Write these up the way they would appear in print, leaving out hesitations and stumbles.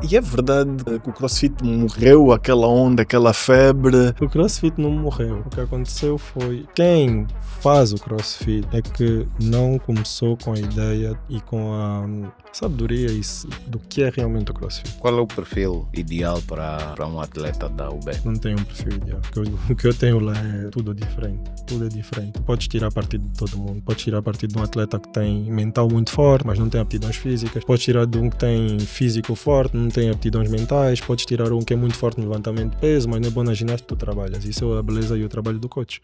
E é verdade que o CrossFit morreu, aquela onda, aquela febre. O CrossFit não morreu. O que aconteceu foi quem faz o CrossFit é que não começou com a ideia e com a sabedoria do que é realmente o CrossFit. Qual é o perfil ideal para um atleta da UB? Não tem um perfil ideal. O que eu tenho lá é tudo diferente. Tudo é diferente. Podes tirar partido de todo mundo. Podes tirar partido de um atleta que tem mental muito forte, mas não tem aptidões físicas. Podes tirar de um que tem físico forte, não tem aptidões mentais. Podes tirar um que é muito forte no levantamento de peso, mas não é bom na ginástica, tu trabalhas. Isso é a beleza e o trabalho do coach.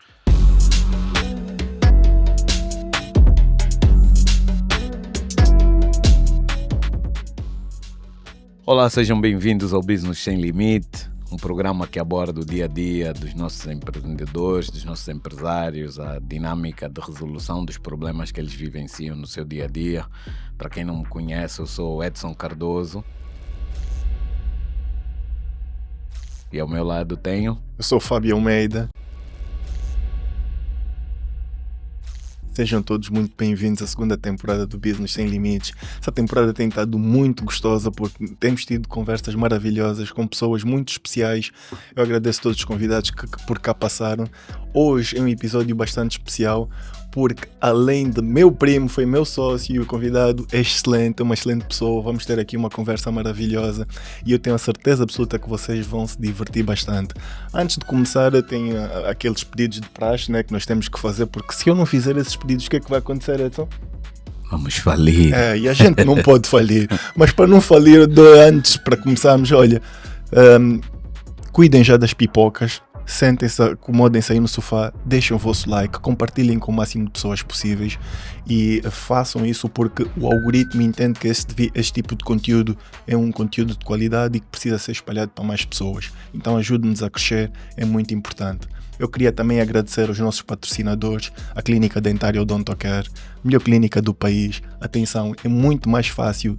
Olá, sejam bem-vindos ao Business Sem Limite, um programa que aborda o dia a dia dos nossos empreendedores, dos nossos empresários, a dinâmica de resolução dos problemas que eles vivenciam no seu dia a dia. Para quem não me conhece, eu sou o Edson Cardoso. E ao meu lado tenho... Eu sou o Fábio Almeida. Sejam todos muito bem-vindos à segunda temporada do Business Sem Limites. Essa temporada tem estado muito gostosa porque temos tido conversas maravilhosas com pessoas muito especiais. Eu agradeço a todos os convidados que por cá passaram. Hoje é um episódio bastante especial porque além de meu primo, foi meu sócio e o convidado é excelente, é uma excelente pessoa. Vamos ter aqui uma conversa maravilhosa e eu tenho a certeza absoluta que vocês vão se divertir bastante. Antes de começar, eu tenho aqueles pedidos de praxe, né, que nós temos que fazer, porque se eu não fizer esses pedidos, o que é que vai acontecer, Edson? Vamos falir. E a gente não pode falir, mas para não falir, eu dou antes, para começarmos, olha, cuidem já das pipocas. Sentem-se, acomodem-se aí no sofá, deixem o vosso like, compartilhem com o máximo de pessoas possíveis e façam isso porque o algoritmo entende que este tipo de conteúdo é um conteúdo de qualidade e que precisa ser espalhado para mais pessoas. Então ajude-nos a crescer, é muito importante. Eu queria também agradecer aos nossos patrocinadores, a Clínica Dentária Odontocare, melhor clínica do país. Atenção, é muito mais fácil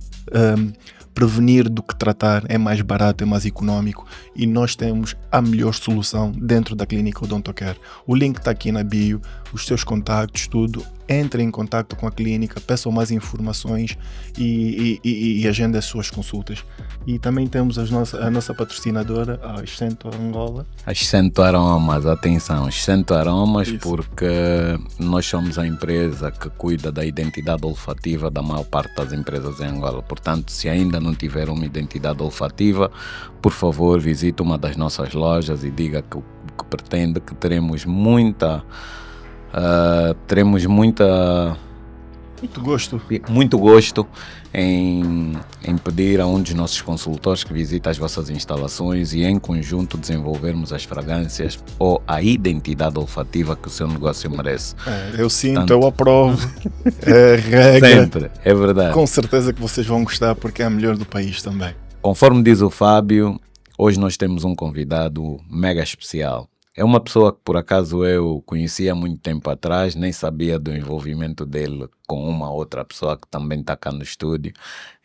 prevenir do que tratar, é mais barato, é mais económico e nós temos a melhor solução dentro da Clínica Odontocare. O link está aqui na bio, os seus contactos, tudo. Entrem em contato com a clínica, peçam mais informações e agendem as suas consultas. E também temos a nossa patrocinadora, a Accento Angola. Accento Aromas, atenção, Accento Aromas, Isso. porque nós somos a empresa que cuida da identidade olfativa da maior parte das empresas em Angola. Portanto, se ainda não tiver uma identidade olfativa, por favor, visite uma das nossas lojas e diga que pretende, que teremos muito gosto em pedir a um dos nossos consultores que visite as vossas instalações e em conjunto desenvolvermos as fragrâncias ou a identidade olfativa que o seu negócio merece. Eu sinto, eu aprovo, é regra. Sempre, é verdade. Com certeza que vocês vão gostar porque é a melhor do país também. Conforme diz o Fábio, hoje nós temos um convidado mega especial. É uma pessoa que por acaso eu conhecia há muito tempo atrás, nem sabia do envolvimento dele com uma outra pessoa que também está cá no estúdio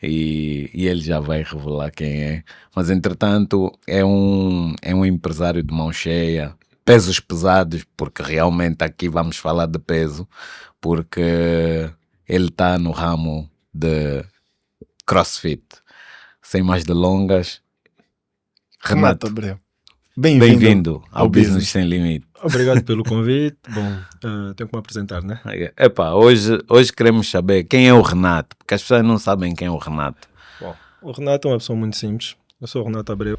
e ele já vai revelar quem é. Mas entretanto é um empresário de mão cheia, pesos pesados, porque realmente aqui vamos falar de peso, porque ele está no ramo de CrossFit. Sem mais delongas, Renato Abreu. Bem-vindo ao Business Sem Limite. Obrigado pelo convite. Bom, tenho que me apresentar, né? Hoje queremos saber quem é o Renato, porque as pessoas não sabem quem é o Renato. Bom, o Renato é uma pessoa muito simples. Eu sou o Renato Abreu.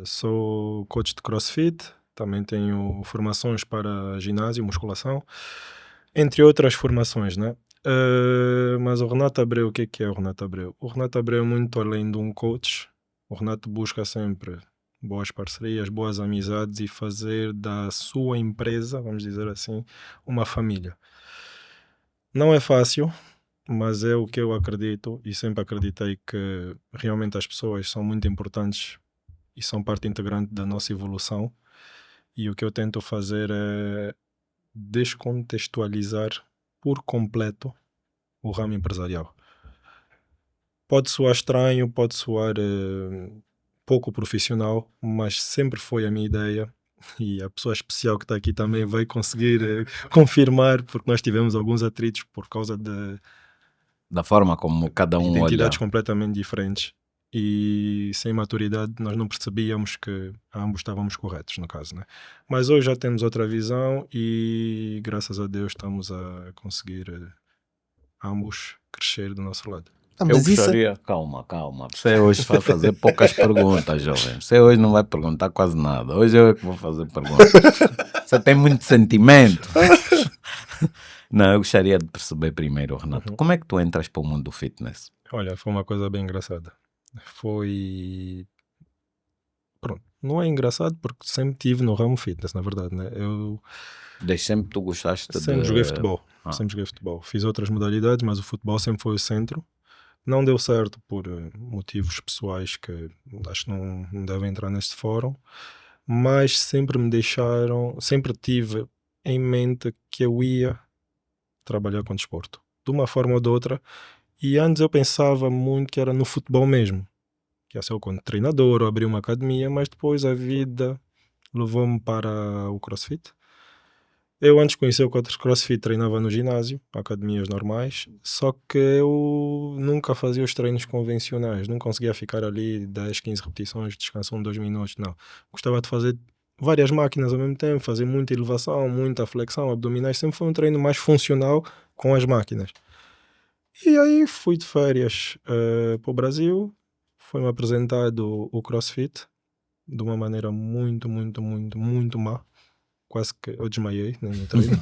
Sou coach de CrossFit. Também tenho formações para ginásio, musculação, entre outras formações, né? Mas o Renato Abreu, o que é o Renato Abreu? O Renato Abreu é muito além de um coach. O Renato busca sempre boas parcerias, boas amizades e fazer da sua empresa, vamos dizer assim, uma família. Não é fácil, mas é o que eu acredito e sempre acreditei que realmente as pessoas são muito importantes e são parte integrante da nossa evolução. E o que eu tento fazer é descontextualizar por completo o ramo empresarial. Pode soar estranho, pode soar pouco profissional, mas sempre foi a minha ideia e a pessoa especial que está aqui também vai conseguir confirmar, porque nós tivemos alguns atritos por causa Da forma como cada um olha. Identidades completamente diferentes. E sem maturidade nós não percebíamos que ambos estávamos corretos, no caso, né? Mas hoje já temos outra visão e graças a Deus estamos a conseguir ambos crescer do nosso lado. Eu mas isso gostaria... Calma. Você hoje vai fazer poucas perguntas, jovem. Você hoje não vai perguntar quase nada. Hoje eu é que vou fazer perguntas. Você tem muito sentimento. Não, eu gostaria de perceber primeiro, Renato. Como é que tu entras para o mundo do fitness? Olha, foi uma coisa bem engraçada. Foi... Pronto, não é engraçado porque sempre tive no ramo fitness, na verdade, né? Eu Desde sempre tu gostaste sempre de... joguei futebol. Ah. Sempre joguei futebol. Fiz outras modalidades, mas o futebol sempre foi o centro. Não deu certo por motivos pessoais que acho que não devem entrar neste fórum, mas sempre me deixaram, sempre tive em mente que eu ia trabalhar com desporto, de uma forma ou de outra, e antes eu pensava muito que era no futebol mesmo, que ia ser eu como treinador ou abrir uma academia, mas depois a vida levou-me para o CrossFit. Eu antes de conhecer o CrossFit treinava no ginásio, academias normais, só que eu nunca fazia os treinos convencionais, não conseguia ficar ali 10, 15 repetições, descansar 2 minutos, não. Gostava de fazer várias máquinas ao mesmo tempo, fazer muita elevação, muita flexão, abdominais, sempre foi um treino mais funcional com as máquinas. E aí fui de férias para o Brasil, foi-me apresentado o CrossFit de uma maneira muito má. Quase que eu desmaiei no treino.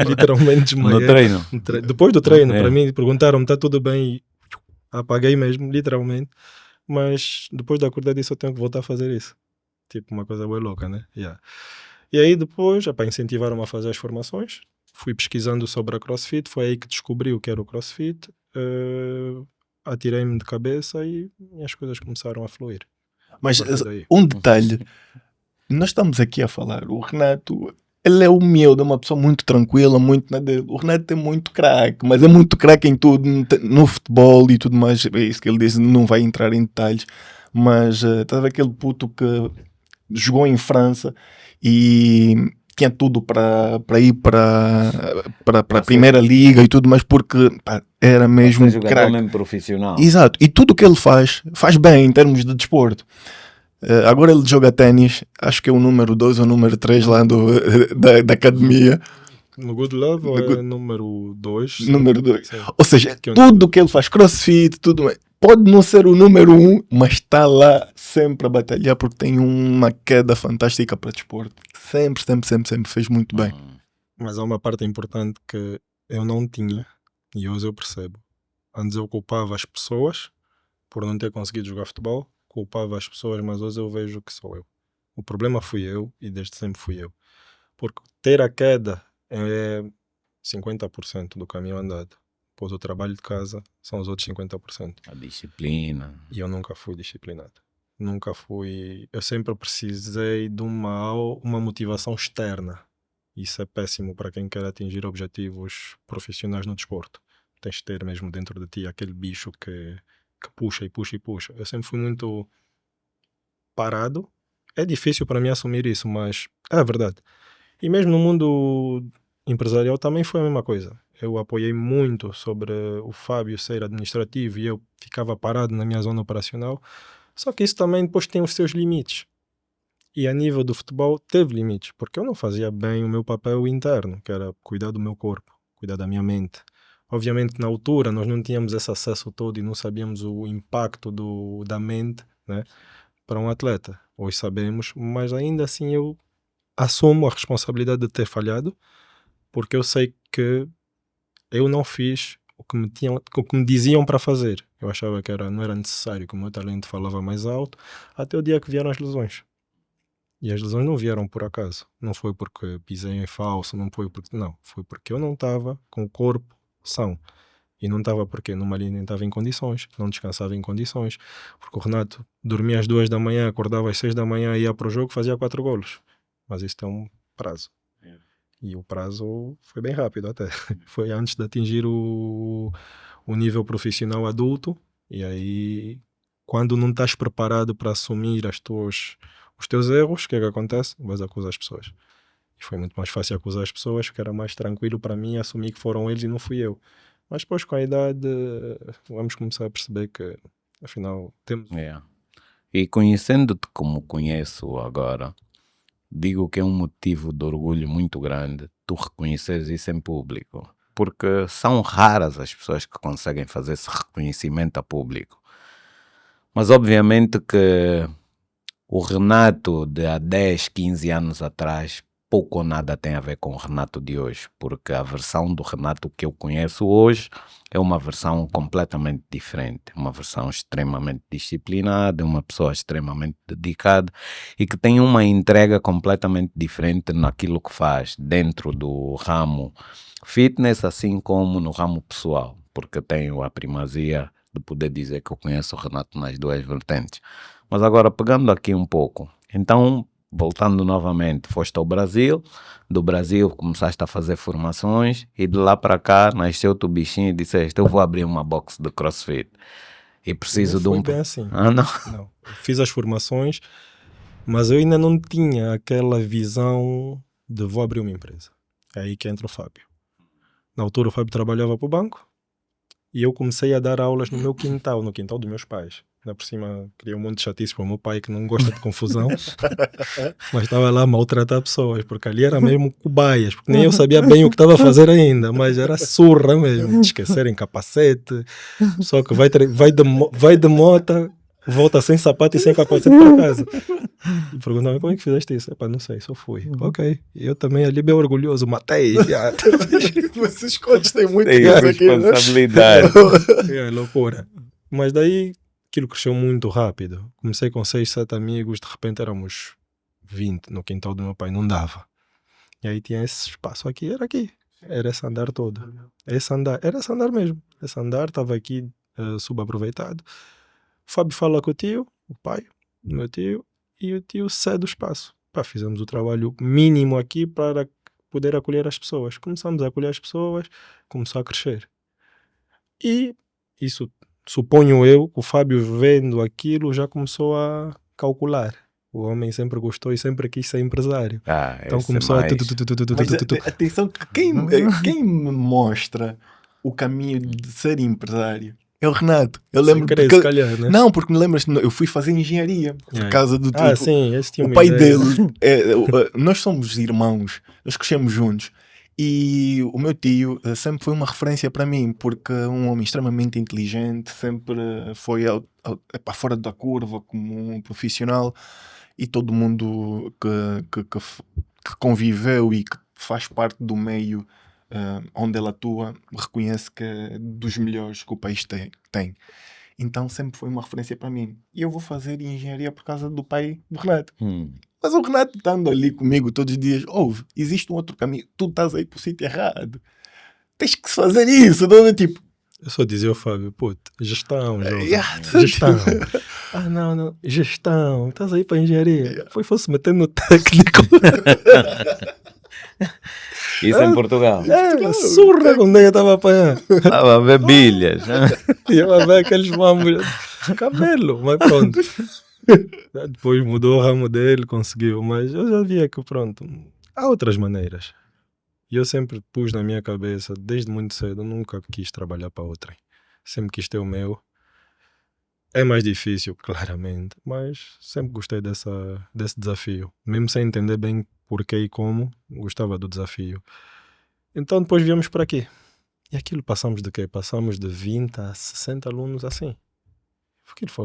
Literalmente desmaiei. No treino? Depois do treino, É. para mim, perguntaram-me, está tudo bem? E apaguei mesmo, literalmente. Mas depois de acordar disso, eu tenho que voltar a fazer isso. Tipo, uma coisa bem louca, né? Yeah. E aí depois, incentivaram-me a fazer as formações. Fui pesquisando sobre a CrossFit. Foi aí que descobri o que era o CrossFit. Atirei-me de cabeça e as coisas começaram a fluir. Mas A partir daí. um detalhe, nós estamos aqui a falar, o Renato, ele é humilde, é uma pessoa muito tranquila, muito nada. O Renato é muito craque, mas é muito craque em tudo, no futebol e tudo mais. É isso que ele disse, não vai entrar em detalhes. Mas estava aquele puto que jogou em França e tinha tudo para ir para a primeira liga e tudo mais, porque pá, era mesmo jogador craque. mesmo profissional. Exato, e tudo o que ele faz bem em termos de desporto. Agora ele joga ténis, acho que é o número 2 ou número 3 lá da academia. No Good Love No Good- é número 2? Número 2. Sim. Ou seja, Que é um- tudo o que ele faz, crossfit, tudo, pode não ser o número 1, mas está lá sempre a batalhar porque tem uma queda fantástica para desporto. Sempre fez muito bem. Mas há uma parte importante que eu não tinha e hoje eu percebo. Antes eu culpava as pessoas por não ter conseguido jogar futebol, culpava as pessoas, mas hoje eu vejo que sou eu. O problema fui eu e desde sempre fui eu. Porque ter a queda é 50% do caminho andado. Pois o trabalho de casa são os outros 50%. A disciplina. E eu nunca fui disciplinado. Nunca fui. Eu sempre precisei de uma motivação externa. Isso é péssimo para quem quer atingir objetivos profissionais no desporto. Tens de ter mesmo dentro de ti aquele bicho que puxa e puxa e puxa. Eu sempre fui muito parado. É difícil para mim assumir isso, mas é a verdade. E mesmo no mundo empresarial também foi a mesma coisa. Eu apoiei muito sobre o Fábio ser administrativo e eu ficava parado na minha zona operacional. Só que isso também depois tem os seus limites. E a nível do futebol teve limites, porque eu não fazia bem o meu papel interno, que era cuidar do meu corpo, cuidar da minha mente. Obviamente na altura nós não tínhamos esse acesso todo e não sabíamos o impacto da mente, né, para um atleta. Hoje sabemos, mas ainda assim eu assumo a responsabilidade de ter falhado, porque eu sei que eu não fiz o que me diziam para fazer. Eu achava que não era necessário, que o meu talento falava mais alto, até o dia que vieram as lesões. E as lesões não vieram por acaso. Não foi porque pisei em falso, não. Foi porque eu não estava com o corpo são. E não estava porque numa linha nem estava em condições, não descansava em condições. Porque o Renato dormia às 2 da manhã, acordava às 6 da manhã, ia para o jogo, fazia 4 golos. Mas isso tem um prazo. E o prazo foi bem rápido até. Foi antes de atingir o nível profissional adulto. E aí, quando não estás preparado para assumir os teus erros, o que é que acontece? Vais acusar as pessoas. E foi muito mais fácil acusar as pessoas, porque era mais tranquilo para mim assumir que foram eles e não fui eu. Mas depois com a idade vamos começar a perceber que afinal temos... Yeah. E conhecendo-te como conheço agora, digo que é um motivo de orgulho muito grande tu reconheceres isso em público, porque são raras as pessoas que conseguem fazer esse reconhecimento a público. Mas obviamente que o Renato de há 10, 15 anos atrás pouco ou nada tem a ver com o Renato de hoje, porque a versão do Renato que eu conheço hoje é uma versão completamente diferente, uma versão extremamente disciplinada, uma pessoa extremamente dedicada e que tem uma entrega completamente diferente naquilo que faz dentro do ramo fitness, assim como no ramo pessoal, porque tenho a primazia de poder dizer que eu conheço o Renato nas duas vertentes. Mas agora, pegando aqui um pouco, então, voltando novamente, foste ao Brasil, do Brasil começaste a fazer formações e de lá para cá nasceu-te o bichinho e disseste, eu vou abrir uma box de CrossFit e preciso de Foi um... bem assim. Ah, não? Não. Fiz as formações, mas eu ainda não tinha aquela visão de vou abrir uma empresa. É aí que entra o Fábio. Na altura o Fábio trabalhava para o banco e eu comecei a dar aulas no meu quintal, no quintal dos meus pais. Ainda por cima, criei um monte de chatice para o meu pai que não gosta de confusão, mas estava lá a maltratar pessoas, porque ali era mesmo cobaias, porque nem eu sabia bem o que estava a fazer ainda, mas era surra mesmo, de esquecerem capacete, só que vai de moto, volta sem sapato e sem capacete para casa. E perguntavam, como é que fizeste isso? Epá, não sei, só fui. Ok, eu também ali bem orgulhoso, matei. Vocês coaches têm muito Tem isso aqui, né? responsabilidade. É loucura. Mas daí aquilo cresceu muito rápido. Comecei com 6, 7 amigos, de repente éramos 20 no quintal do meu pai, não dava. E aí tinha esse espaço aqui, era aqui. Era esse andar todo. Era esse andar mesmo. Esse andar estava aqui subaproveitado. O Fábio fala com o tio, o pai, o meu tio, e o tio cede o espaço. Pá, fizemos o trabalho mínimo aqui para poder acolher as pessoas. Começamos a acolher as pessoas, começou a crescer. E isso, suponho eu, o Fábio vendo aquilo já começou a calcular. O homem sempre gostou e sempre quis ser empresário. Ah, Então esse começou mais. Mas atenção, que quem me mostra o caminho de ser empresário é o Renato. Eu lembro Sem querer, porque... se calhar, né? Não, porque me lembras, eu fui fazer engenharia por Yeah. causa do Ah, sim, esse tinha o uma pai ideia. dele, nós somos irmãos, nós crescemos juntos. E o meu tio sempre foi uma referência para mim, porque um homem extremamente inteligente, sempre foi fora da curva como um profissional, e todo mundo que conviveu e que faz parte do meio onde ele atua reconhece que é dos melhores que o país tem. Então sempre foi uma referência para mim. E eu vou fazer engenharia por causa do pai do Renato. Mas o Renato estando ali comigo todos os dias, existe um outro caminho, tu estás aí para o sítio errado. Tens que fazer isso, não é? Tipo, Eu só dizia ao Fábio, puto, gestão, jovem. yeah. Gestão. Não, gestão, estás aí para engenharia. Fosse meter no técnico. Isso em Portugal. Uma surra quando eu estava a apanhar. Estava a ver bilhas. E eu a ver aqueles mambos. Cabelo, mas pronto. Depois mudou o ramo dele, conseguiu. Mas eu já via que pronto, há outras maneiras. E eu sempre pus na minha cabeça, desde muito cedo, eu nunca quis trabalhar para outrem. Sempre quis ter o meu. É mais difícil, claramente, mas sempre gostei desse desafio. Mesmo sem entender bem porquê e como, gostava do desafio. Então depois viemos para aqui. E aquilo passamos de quê? Passamos de 20 a 60 alunos assim.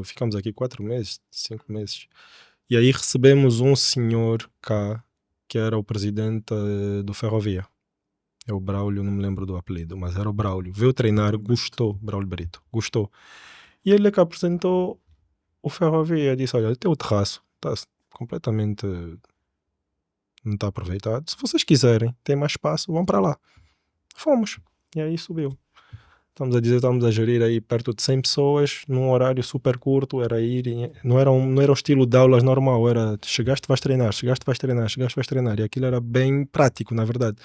Ficamos aqui 4 meses, 5 meses. E aí recebemos um senhor cá, que era o presidente do Ferrovia. É o Braulio, não me lembro do apelido, mas era o Braulio. Veio treinar, gostou, Braulio Brito, gostou. E ele é que apresentou o Ferrovia. Disse, olha, tem o terraço, está completamente... não está aproveitado. Se vocês quiserem, tem mais espaço, vão para lá. Fomos. E aí subiu. Estamos a gerir aí perto de 100 pessoas, num horário super curto, era ir... Não era o estilo de aulas normal, era chegaste, vais treinar, chegaste, vais treinar, chegaste, vais treinar. E aquilo era bem prático, na verdade.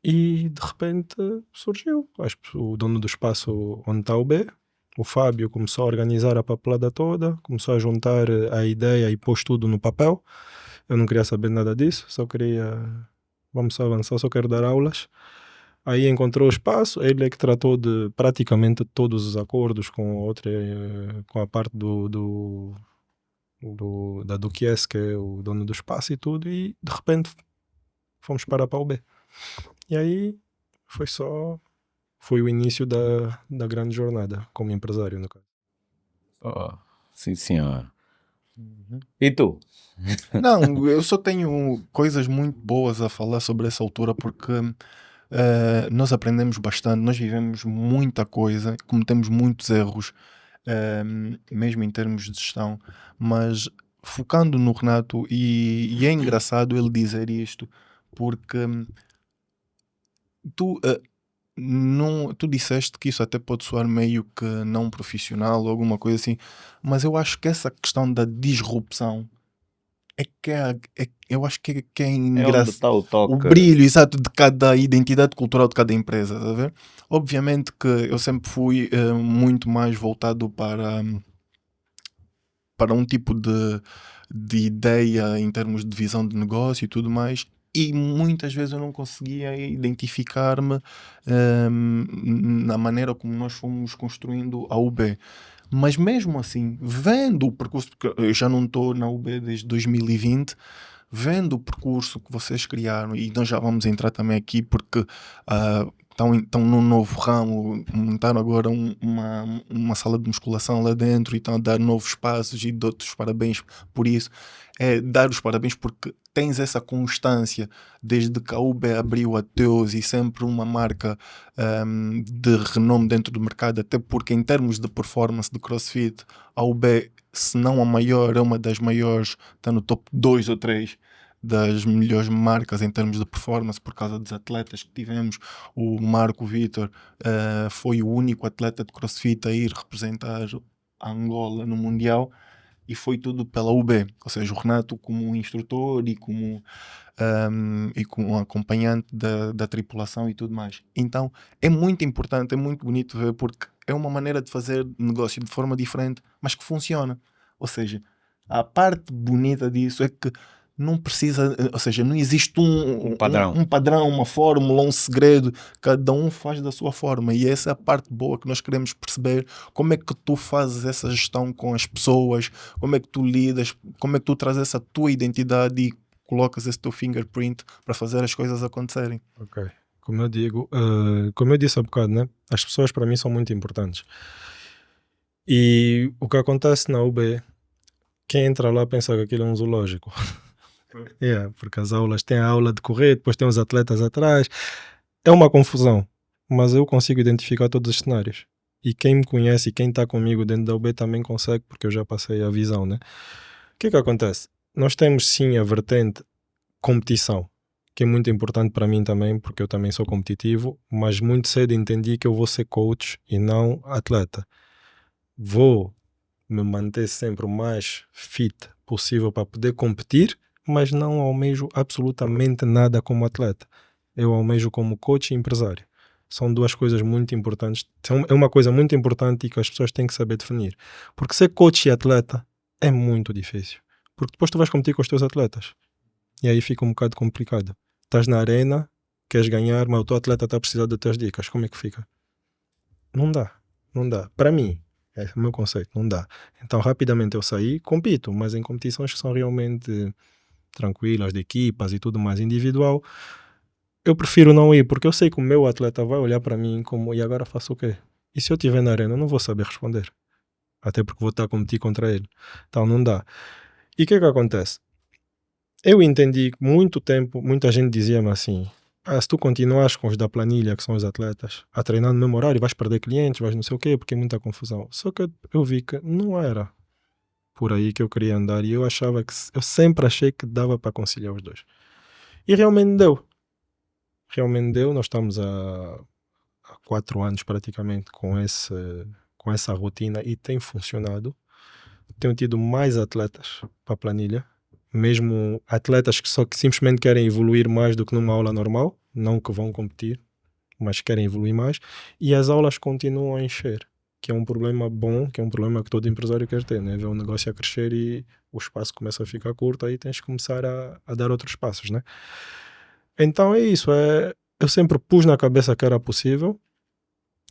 E de repente surgiu. Acho que o dono do espaço onde está o B, o Fábio, começou a organizar a papelada toda, começou a juntar a ideia e pôs tudo no papel. Eu não queria saber nada disso, só queria... Vamos só avançar, só quero dar aulas. Aí encontrou o espaço, ele é que tratou de praticamente todos os acordos com a parte da Duquies, que é o dono do espaço e tudo, e de repente fomos para a PAUB. E aí foi o início da grande jornada como empresário, no caso. Oh, sim, senhor. E tu? Não, eu só tenho coisas muito boas a falar sobre essa altura porque nós aprendemos bastante, nós vivemos muita coisa, cometemos muitos erros, mesmo em termos de gestão, mas focando no Renato, e é engraçado ele dizer isto, porque tu, não, tu disseste que isso até pode soar meio que não profissional ou alguma coisa assim, mas eu acho que essa questão da disrupção eu acho que é É onde engraçado. está o O toque. brilho exato de cada identidade cultural de cada empresa, tá a ver? Obviamente que eu sempre fui muito mais voltado para um tipo de ideia em termos de visão de negócio e tudo mais, e muitas vezes eu não conseguia identificar-me na maneira como nós fomos construindo a UB. Mas mesmo assim, vendo o percurso, porque eu já não estou na UB desde 2020, vendo o percurso que vocês criaram, e nós já vamos entrar também aqui porque estão num novo ramo, montaram agora uma sala de musculação lá dentro e estão a dar novos passos, e dou-te os parabéns por isso. É dar os parabéns porque tens essa constância desde que a UB abriu a Teus, e sempre uma marca de renome dentro do mercado, até porque em termos de performance de CrossFit, a UB, se não a maior, é uma das maiores, está no top 2 ou 3 das melhores marcas em termos de performance, por causa dos atletas que tivemos. O Marco Vitor foi o único atleta de CrossFit a ir representar a Angola no Mundial, e foi tudo pela UB, ou seja, o Renato como instrutor e como um acompanhante da tripulação e tudo mais. Então é muito importante, é muito bonito ver, porque é uma maneira de fazer negócio de forma diferente, mas que funciona. Ou seja, a parte bonita disso é que não precisa, ou seja, não existe Padrão. um padrão, uma fórmula, um segredo. Cada um faz da sua forma, e essa é a parte boa que nós queremos perceber. Como é que tu fazes essa gestão com as pessoas, como é que tu lidas, como é que tu trazes essa tua identidade e colocas esse teu fingerprint para fazer as coisas acontecerem. Ok. Como eu digo, como eu disse há bocado, né? As pessoas para mim são muito importantes. E o que acontece na UB, quem entra lá pensa que aquilo é um zoológico. Porque as aulas, tem a aula de correr, depois tem os atletas atrás. É uma confusão, mas eu consigo identificar todos os cenários. E quem me conhece e quem está comigo dentro da UB também consegue, porque eu já passei a visão, né? O que acontece? Nós temos sim a vertente competição, que é muito importante para mim também, porque eu também sou competitivo, mas muito cedo entendi que eu vou ser coach e não atleta. Vou me manter sempre o mais fit possível para poder competir, mas não almejo absolutamente nada como atleta. Eu almejo como coach e empresário. São duas coisas muito importantes. É uma coisa muito importante e que as pessoas têm que saber definir. Porque ser coach e atleta é muito difícil. Porque depois tu vais competir com os teus atletas. E aí fica um bocado complicado. Estás na arena, queres ganhar, mas o teu atleta está a precisar das tuas dicas. Como é que fica? Não dá. Não dá. Para mim, esse é o meu conceito. Não dá. Então, rapidamente eu saí, compito, mas em competições que são realmente tranquilas, de equipas e tudo mais individual, eu prefiro não ir, porque eu sei que o meu atleta vai olhar para mim como, e agora faço o quê? E se eu estiver na arena, eu não vou saber responder. Até porque vou estar a competir contra ele. Então, não dá. E o que acontece? Eu entendi que muito tempo, muita gente dizia-me assim: se tu continuas com os da planilha, que são os atletas, a treinar no mesmo horário, vais perder clientes, vais não sei o quê, porque é muita confusão. Só que eu vi que não era por aí que eu queria andar, e eu sempre achei que dava para conciliar os dois. E realmente deu. Realmente deu. Nós estamos há 4 anos praticamente com essa rotina, e tem funcionado. Tenho tido mais atletas para a planilha, mesmo atletas que simplesmente querem evoluir mais do que numa aula normal, não que vão competir, mas querem evoluir mais, e as aulas continuam a encher, que é um problema bom, que é um problema que todo empresário quer ter, né? Ver um negócio a crescer e o espaço começa a ficar curto, aí tens que começar a dar outros passos, né? Então é isso, eu sempre pus na cabeça que era possível,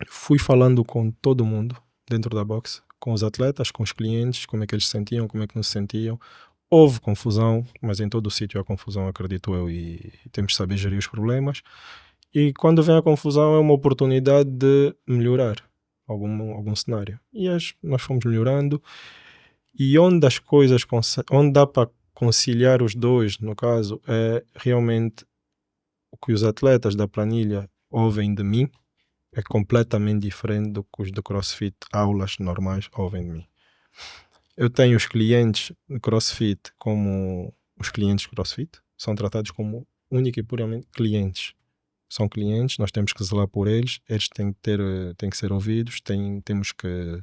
fui falando com todo mundo dentro da boxe, com os atletas, com os clientes, como é que eles se sentiam, como é que não se sentiam. Houve confusão, mas em todo o sítio há confusão, acredito eu, e temos de saber gerir os problemas. E quando vem a confusão é uma oportunidade de melhorar algum cenário. E nós fomos melhorando. E onde as coisas, onde dá para conciliar os dois, no caso, é realmente o que os atletas da planilha ouvem de mim é completamente diferente do que os do CrossFit, aulas normais, ouvem de mim. Eu tenho os clientes de CrossFit como os clientes de CrossFit, são tratados como única e puramente clientes. São clientes, nós temos que zelar por eles, eles têm que ser ouvidos, temos que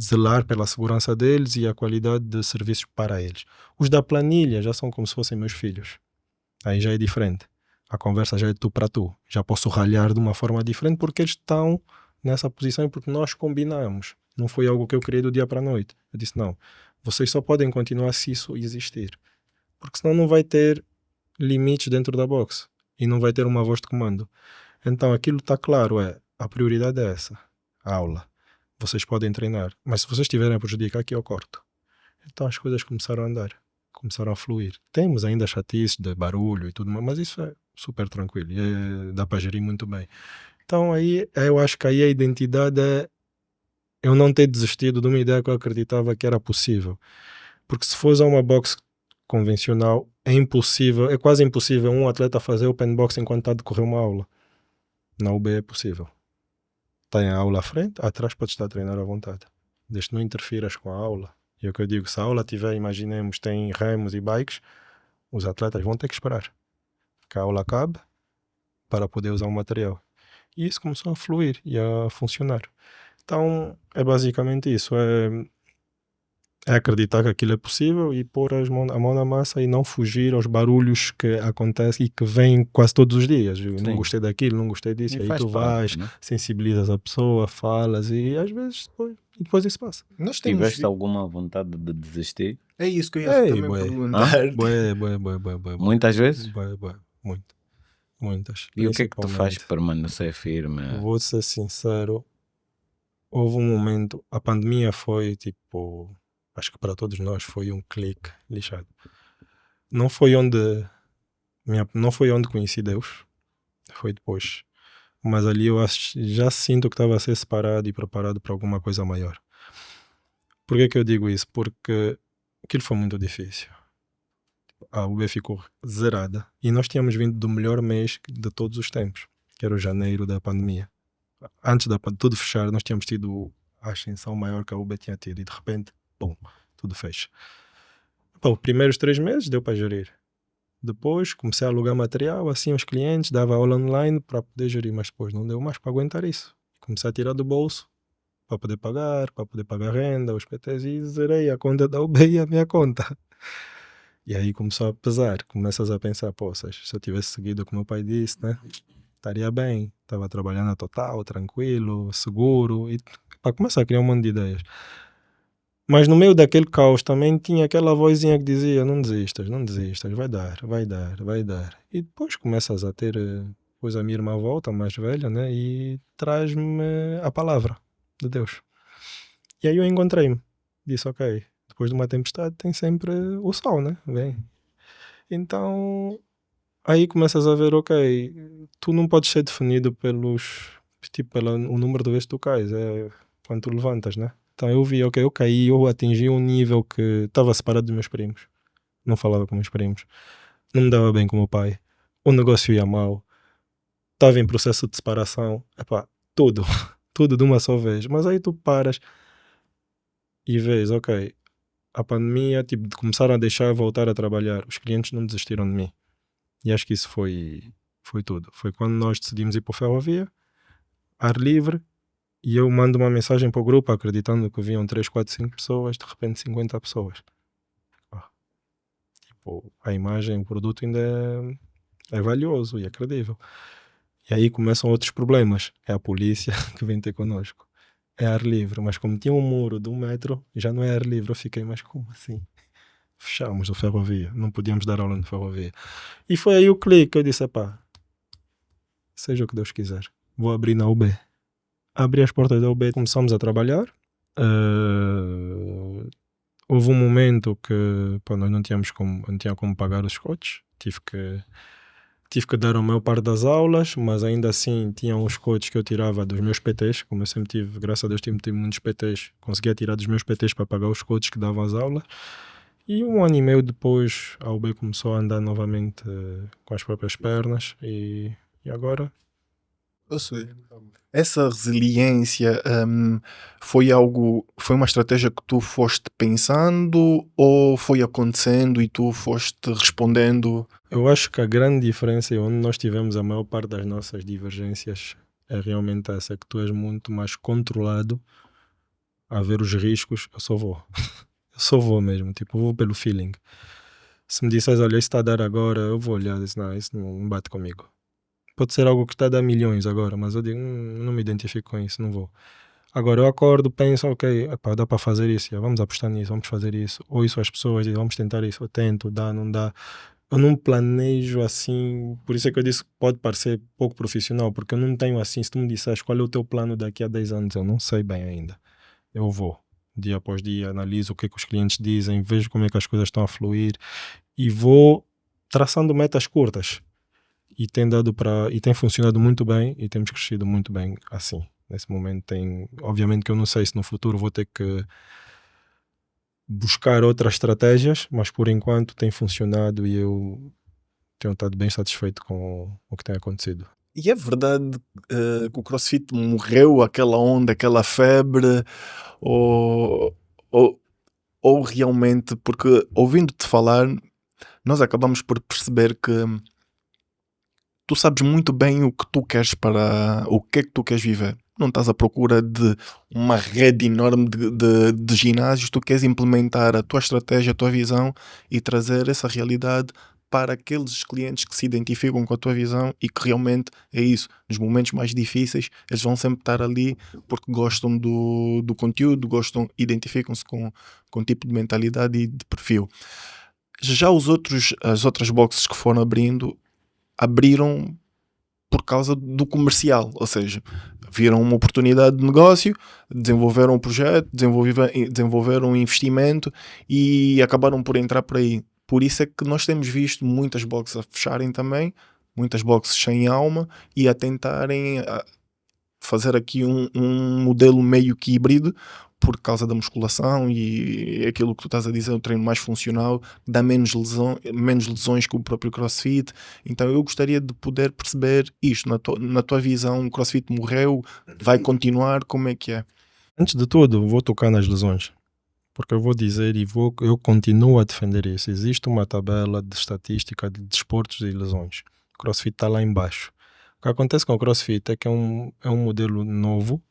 zelar pela segurança deles e a qualidade de serviços para eles. Os da planilha já são como se fossem meus filhos. Aí já é diferente. A conversa já é tu para tu. Já posso ralhar de uma forma diferente porque eles estão nessa posição e porque nós combinamos. Não foi algo que eu queria do dia para a noite. Eu disse, não, vocês só podem continuar se isso existir. Porque senão não vai ter limites dentro da boxe e não vai ter uma voz de comando. Então aquilo está claro, a prioridade é essa, a aula. Vocês podem treinar, mas se vocês estiverem a prejudicar, aqui eu corto. Então as coisas começaram a andar, começaram a fluir. Temos ainda chatices de barulho e tudo, mas isso é super tranquilo e dá para gerir muito bem. Então aí eu acho que aí a identidade é eu não ter desistido de uma ideia que eu acreditava que era possível. Porque se fores a uma boxe convencional, é impossível, é quase impossível um atleta fazer open box enquanto está a decorrer uma aula. Na UB é possível. Tem a aula à frente, atrás pode estar a treinar à vontade. Desde que não interfiras com a aula. E é o que eu digo, se a aula tiver, imaginemos, tem remos e bikes, os atletas vão ter que esperar que a aula acabe para poder usar o material. E isso começou a fluir e a funcionar. Então, é basicamente isso. É acreditar que aquilo é possível e pôr a mão na massa e não fugir aos barulhos que acontecem e que vêm quase todos os dias. Eu não gostei daquilo, não gostei disso. E aí tu vais, né? Sensibilizas a pessoa, falas e às vezes depois isso passa. Tiveste alguma vontade de desistir? É isso que eu ia também perguntar. Muitas vezes? Muito. Muitas. E o que é que tu faz para permanecer firme? Vou ser sincero, houve um momento, a pandemia foi tipo, acho que para todos nós foi um clique lixado. Não foi onde conheci Deus, foi depois. Mas ali eu já sinto que estava a ser separado e preparado para alguma coisa maior. Por que eu digo isso? Porque aquilo foi muito difícil. A UB ficou zerada e nós tínhamos vindo do melhor mês de todos os tempos, que era o janeiro da pandemia. Antes de tudo fechar, nós tínhamos tido a ascensão maior que a UB tinha tido e de repente, bom, tudo fecha. Os primeiros 3 meses deu para gerir. Depois comecei a alugar material, assim, aos clientes, dava aula online para poder gerir, mas depois não deu mais para aguentar isso. Comecei a tirar do bolso para poder pagar renda, os PTs e zerei a conta da UB e a minha conta. E aí começou a pesar, começas a pensar, se eu tivesse seguido o que meu pai disse, né? Estaria bem, estava trabalhando a total, tranquilo, seguro, e começar a criar um monte de ideias. Mas no meio daquele caos também tinha aquela vozinha que dizia, não desistas, vai dar. E depois começas a ter, depois a minha irmã volta, mais velha, né? E traz-me a palavra de Deus. E aí eu encontrei-me, disse, ok, depois de uma tempestade tem sempre o sol, né? Vem. Então, aí começas a ver, ok, tu não podes ser definido pelo número de vezes que tu cais, é quando tu levantas, né? Então eu vi, ok, eu caí, eu atingi um nível que estava separado dos meus primos. Não falava com meus primos. Não me dava bem com o meu pai. O negócio ia mal. Estava em processo de separação. Tudo. Tudo de uma só vez. Mas aí tu paras e vês, ok, a pandemia, de começar a deixar voltar a trabalhar. Os clientes não desistiram de mim. E acho que isso foi tudo. Foi quando nós decidimos ir para a ferrovia, ar livre, e eu mando uma mensagem para o grupo acreditando que vinham 3, 4, 5 pessoas, de repente 50 pessoas. A imagem, o produto ainda é valioso e é credível. E aí começam outros problemas. É a polícia que vem ter connosco. É ar livre, mas como tinha um muro de 1 metro, já não é ar livre. Eu fiquei, mas como assim? Fechamos a ferrovia, não podíamos dar aula na ferrovia. E foi aí o clique, eu disse, seja o que Deus quiser. Vou abrir na UB. Abri as portas da UB, começamos a trabalhar. Houve um momento que pá, nós não tinha como pagar os coaches. Tive que dar a maior parte das aulas, mas ainda assim tinha uns coaches que eu tirava dos meus PTs, como eu sempre tive, graças a Deus tive muitos PTs, conseguia tirar dos meus PTs para pagar os coaches que davam as aulas. E 1 ano e meio depois a UB começou a andar novamente com as próprias pernas e agora... Eu sei. Essa resiliência foi uma estratégia que tu foste pensando ou foi acontecendo e tu foste respondendo? Eu acho que a grande diferença e onde nós tivemos a maior parte das nossas divergências é realmente essa, que tu és muito mais controlado a ver os riscos. Eu só vou. Eu só vou mesmo, tipo, eu vou pelo feeling. Se me disseres, olha, isso está a dar agora, eu vou olhar, não, isso não bate comigo. Pode ser algo que está a dar milhões agora, mas eu digo, não me identifico com isso, não vou. Agora eu acordo, penso, ok, epá, dá para fazer isso, vamos apostar nisso, vamos fazer isso. Ou isso as pessoas dizem, vamos tentar isso, eu tento, dá, não dá. Eu não planejo assim, por isso é que eu disse que pode parecer pouco profissional, porque eu não tenho assim, se tu me disseres qual é o teu plano daqui a 10 anos, eu não sei bem ainda. Eu vou, dia após dia, analiso o que é que os clientes dizem, vejo como é que as coisas estão a fluir e vou traçando metas curtas. E tem funcionado muito bem e temos crescido muito bem assim. Nesse momento obviamente que eu não sei se no futuro vou ter que buscar outras estratégias, mas por enquanto tem funcionado e eu tenho estado bem satisfeito com o que tem acontecido. E é verdade que o CrossFit morreu, aquela onda, aquela febre, ou, ou realmente, porque ouvindo-te falar, nós acabamos por perceber que tu sabes muito bem o que tu queres o que é que tu queres viver. Não estás à procura de uma rede enorme de ginásios, tu queres implementar a tua estratégia, a tua visão e trazer essa realidade para aqueles clientes que se identificam com a tua visão e que realmente é isso. Nos momentos mais difíceis, eles vão sempre estar ali porque gostam do conteúdo, identificam-se com o tipo de mentalidade e de perfil. Já as outras boxes que foram abriram por causa do comercial, ou seja, viram uma oportunidade de negócio, desenvolveram um projeto, desenvolveram um investimento e acabaram por entrar por aí. Por isso é que nós temos visto muitas boxes a fecharem também, muitas boxes sem alma e a tentarem fazer aqui um modelo meio que híbrido por causa da musculação e aquilo que tu estás a dizer, o treino mais funcional, dá menos lesões que o próprio CrossFit. Então eu gostaria de poder perceber isto, na tua visão, o CrossFit morreu, vai continuar, como é que é? Antes de tudo, vou tocar nas lesões, porque eu vou dizer eu continuo a defender isso. Existe uma tabela de estatística de desportos e lesões. O CrossFit está lá embaixo. O que acontece com o CrossFit é que é um modelo novo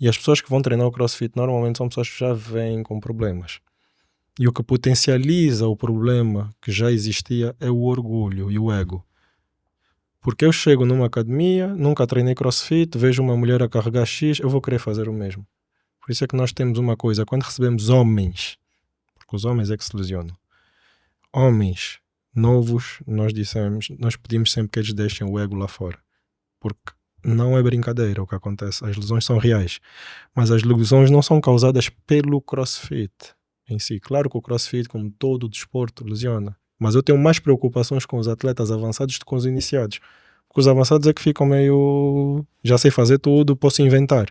e as pessoas que vão treinar o CrossFit normalmente são pessoas que já vêm com problemas. E o que potencializa o problema que já existia é o orgulho e o ego. Porque eu chego numa academia, nunca treinei CrossFit, vejo uma mulher a carregar X, eu vou querer fazer o mesmo. Por isso é que nós temos uma coisa, quando recebemos homens, porque os homens é que se lesionam, homens novos, nós pedimos sempre que eles deixem o ego lá fora. Porque não é brincadeira o que acontece, as lesões são reais, mas as lesões não são causadas pelo CrossFit em si. Claro que o CrossFit, como todo o desporto, lesiona, mas eu tenho mais preocupações com os atletas avançados do que com os iniciados, porque os avançados é que ficam meio, já sei fazer tudo, posso inventar.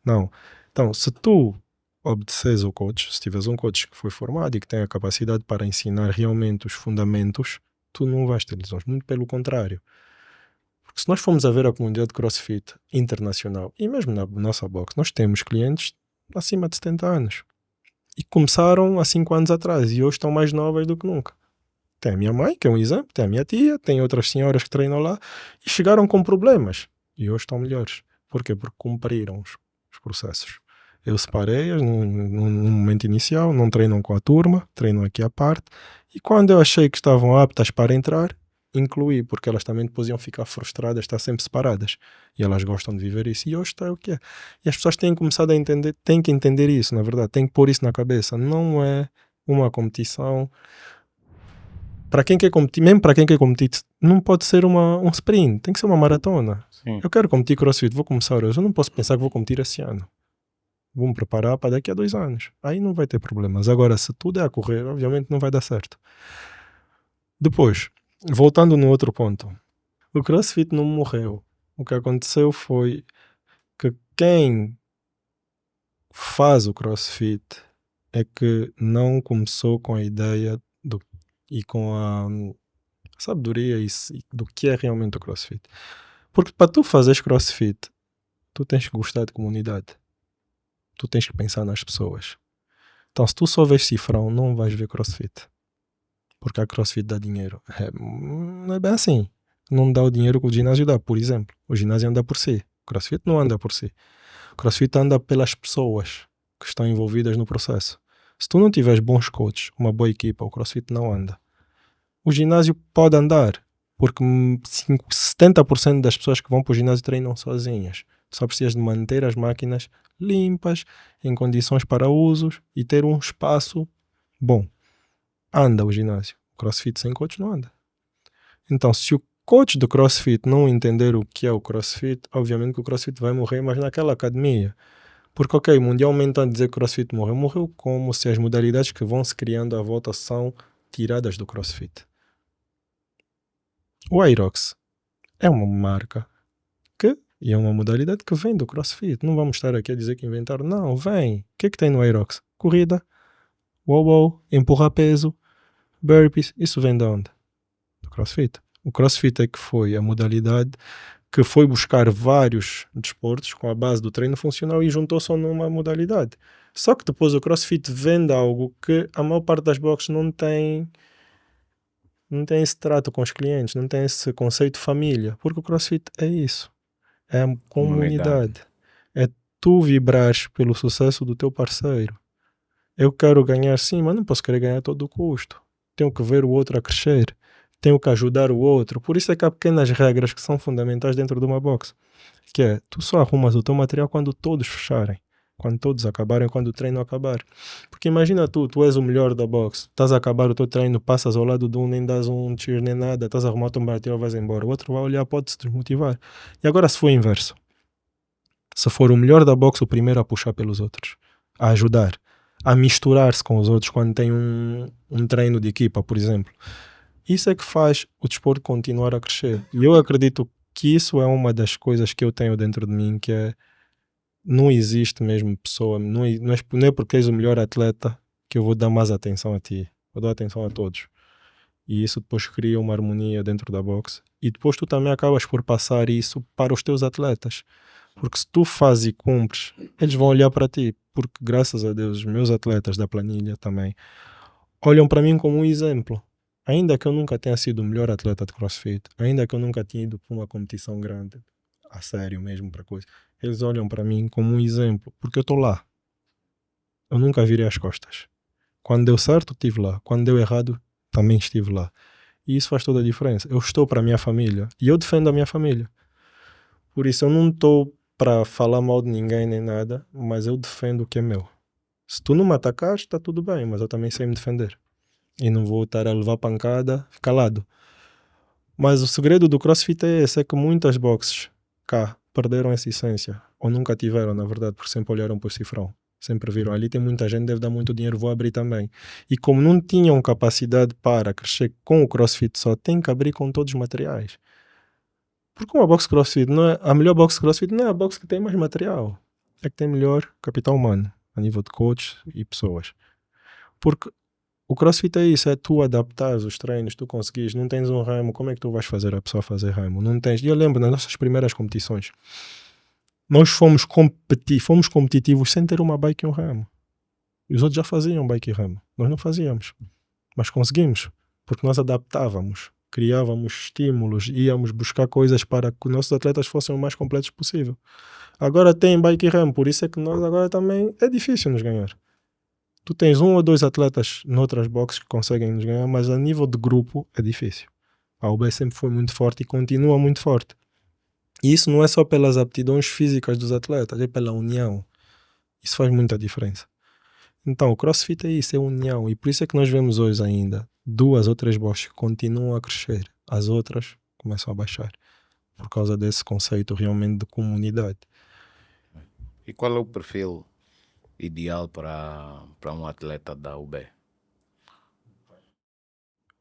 Não. Então, se tu obedeces o coach, se tiveres um coach que foi formado e que tem a capacidade para ensinar realmente os fundamentos, tu não vais ter lesões, muito pelo contrário. Porque se nós formos a ver a comunidade de CrossFit internacional e mesmo na nossa box, nós temos clientes acima de 70 anos e começaram há 5 anos atrás e hoje estão mais novas do que nunca. Tem a minha mãe, que é um exemplo, tem a minha tia, tem outras senhoras que treinam lá e chegaram com problemas e hoje estão melhores. Porquê? Porque cumpriram os processos. Eu separei-as no momento inicial, não treinam com a turma, treinam aqui à parte e quando eu achei que estavam aptas para entrar, incluí, porque elas também depois iam ficar frustradas, estar sempre separadas e elas gostam de viver isso e hoje está o que é. E as pessoas têm começado a entender, têm que entender isso, na verdade, têm que pôr isso na cabeça, não é uma competição. para quem quer competir, mesmo para quem quer competir, não pode ser um sprint, tem que ser uma maratona. Sim. Eu quero competir CrossFit, vou começar hoje, eu não posso pensar que vou competir esse ano. Vou me preparar para daqui a 2 anos. Aí não vai ter problemas. Agora, se tudo é a correr, obviamente não vai dar certo. Depois, voltando no outro ponto, o CrossFit não morreu. O que aconteceu foi que quem faz o CrossFit é que não começou com a ideia e com a sabedoria do que é realmente o CrossFit. Porque para tu fazeres CrossFit, tu tens que gostar de comunidade. Tu tens que pensar nas pessoas. Então, se tu só vês cifrão, não vais ver CrossFit. Porque a CrossFit dá dinheiro. Não é bem assim. Não dá o dinheiro que o ginásio dá, por exemplo. O ginásio anda por si. O CrossFit não anda por si. O CrossFit anda pelas pessoas que estão envolvidas no processo. Se tu não tiveres bons coaches, uma boa equipa, o CrossFit não anda. O ginásio pode andar, porque 70% das pessoas que vão para o ginásio treinam sozinhas. Só precisas de manter as máquinas limpas, em condições para usos e ter um espaço bom. Anda o ginásio. O CrossFit sem coach não anda. Então, se o coach do CrossFit não entender o que é o CrossFit, obviamente que o CrossFit vai morrer, mas naquela academia. Porque, ok, mundialmente a dizer que o CrossFit morreu, morreu como se as modalidades que vão se criando à volta são tiradas do CrossFit. O Aerox é uma marca e é uma modalidade que vem do CrossFit. Não vamos estar aqui a dizer que inventaram. Não, vem. O que é que tem no Aerox? Corrida, wow, empurrar peso, burpees. Isso vem de onde? Do CrossFit. O CrossFit é que foi a modalidade que foi buscar vários desportos com a base do treino funcional e juntou só numa modalidade. Só que depois o CrossFit vende algo que a maior parte das boxes não tem esse trato com os clientes, não tem esse conceito de família, porque o CrossFit é isso, é a comunidade, é tu vibrares pelo sucesso do teu parceiro. Eu quero ganhar sim, mas não posso querer ganhar a todo custo, tenho que ver o outro a crescer, tenho que ajudar o outro, por isso é que há pequenas regras que são fundamentais dentro de uma box, que é, tu só arrumas o teu material quando todos fecharem, quando todos acabarem, quando o treino acabar. Porque imagina tu és o melhor da box, estás a acabar o teu treino, passas ao lado de um, nem dás um cheer nem nada, estás a arrumar o teu material, vais embora. O outro vai olhar, pode se desmotivar. E agora se for o inverso, se for o melhor da box, o primeiro a puxar pelos outros, a ajudar, a misturar-se com os outros quando tem um treino de equipa, por exemplo. Isso é que faz o desporto continuar a crescer. E eu acredito que isso é uma das coisas que eu tenho dentro de mim, que é não existe mesmo pessoa, não é porque és o melhor atleta que eu vou dar mais atenção a ti, vou dar atenção a todos. E isso depois cria uma harmonia dentro da boxe. E depois tu também acabas por passar isso para os teus atletas. Porque se tu fazes e cumpres, eles vão olhar para ti. Porque graças a Deus, os meus atletas da planilha também olham para mim como um exemplo. Ainda que eu nunca tenha sido o melhor atleta de CrossFit, ainda que eu nunca tenha ido para uma competição grande, a sério mesmo para coisa, eles olham para mim como um exemplo, porque eu estou lá. Eu nunca virei as costas. Quando deu certo, estive lá. Quando deu errado, também estive lá. E isso faz toda a diferença. Eu estou para a minha família e eu defendo a minha família. Por isso eu não estou para falar mal de ninguém nem nada, mas eu defendo o que é meu. Se tu não me atacares, está tudo bem, mas eu também sei me defender. E não vou estar a levar pancada calado. Mas o segredo do CrossFit é esse, é que muitas boxes cá perderam essa essência. Ou nunca tiveram, na verdade, porque sempre olharam para o cifrão. Sempre viram, ali tem muita gente, deve dar muito dinheiro, vou abrir também. E como não tinham capacidade para crescer com o CrossFit só, tem que abrir com todos os materiais. Porque uma box CrossFit, não é, a melhor box CrossFit não é a box que tem mais material. É que tem melhor capital humano, a nível de coaches e pessoas. Porque o CrossFit é isso, é tu adaptares os treinos, tu conseguires, não tens um remo, como é que tu vais fazer a pessoa fazer remo? Não tens. E eu lembro, nas nossas primeiras competições, nós fomos competitivos sem ter uma bike e um remo. E os outros já faziam bike e remo. Nós não fazíamos. Mas conseguimos, porque nós adaptávamos, criávamos estímulos, íamos buscar coisas para que os nossos atletas fossem o mais completos possível. Agora tem bike e remo, por isso é que nós agora também é difícil nos ganhar. Tu tens 1 ou 2 atletas noutras boxes que conseguem nos ganhar, mas a nível de grupo é difícil. A UB sempre foi muito forte e continua muito forte. E isso não é só pelas aptidões físicas dos atletas, é pela união. Isso faz muita diferença. Então, o CrossFit é isso, é união. E por isso é que nós vemos hoje ainda 2 ou 3 boxes que continuam a crescer, as outras começam a baixar, por causa desse conceito realmente de comunidade. E qual é o perfil ideal para um atleta da UB?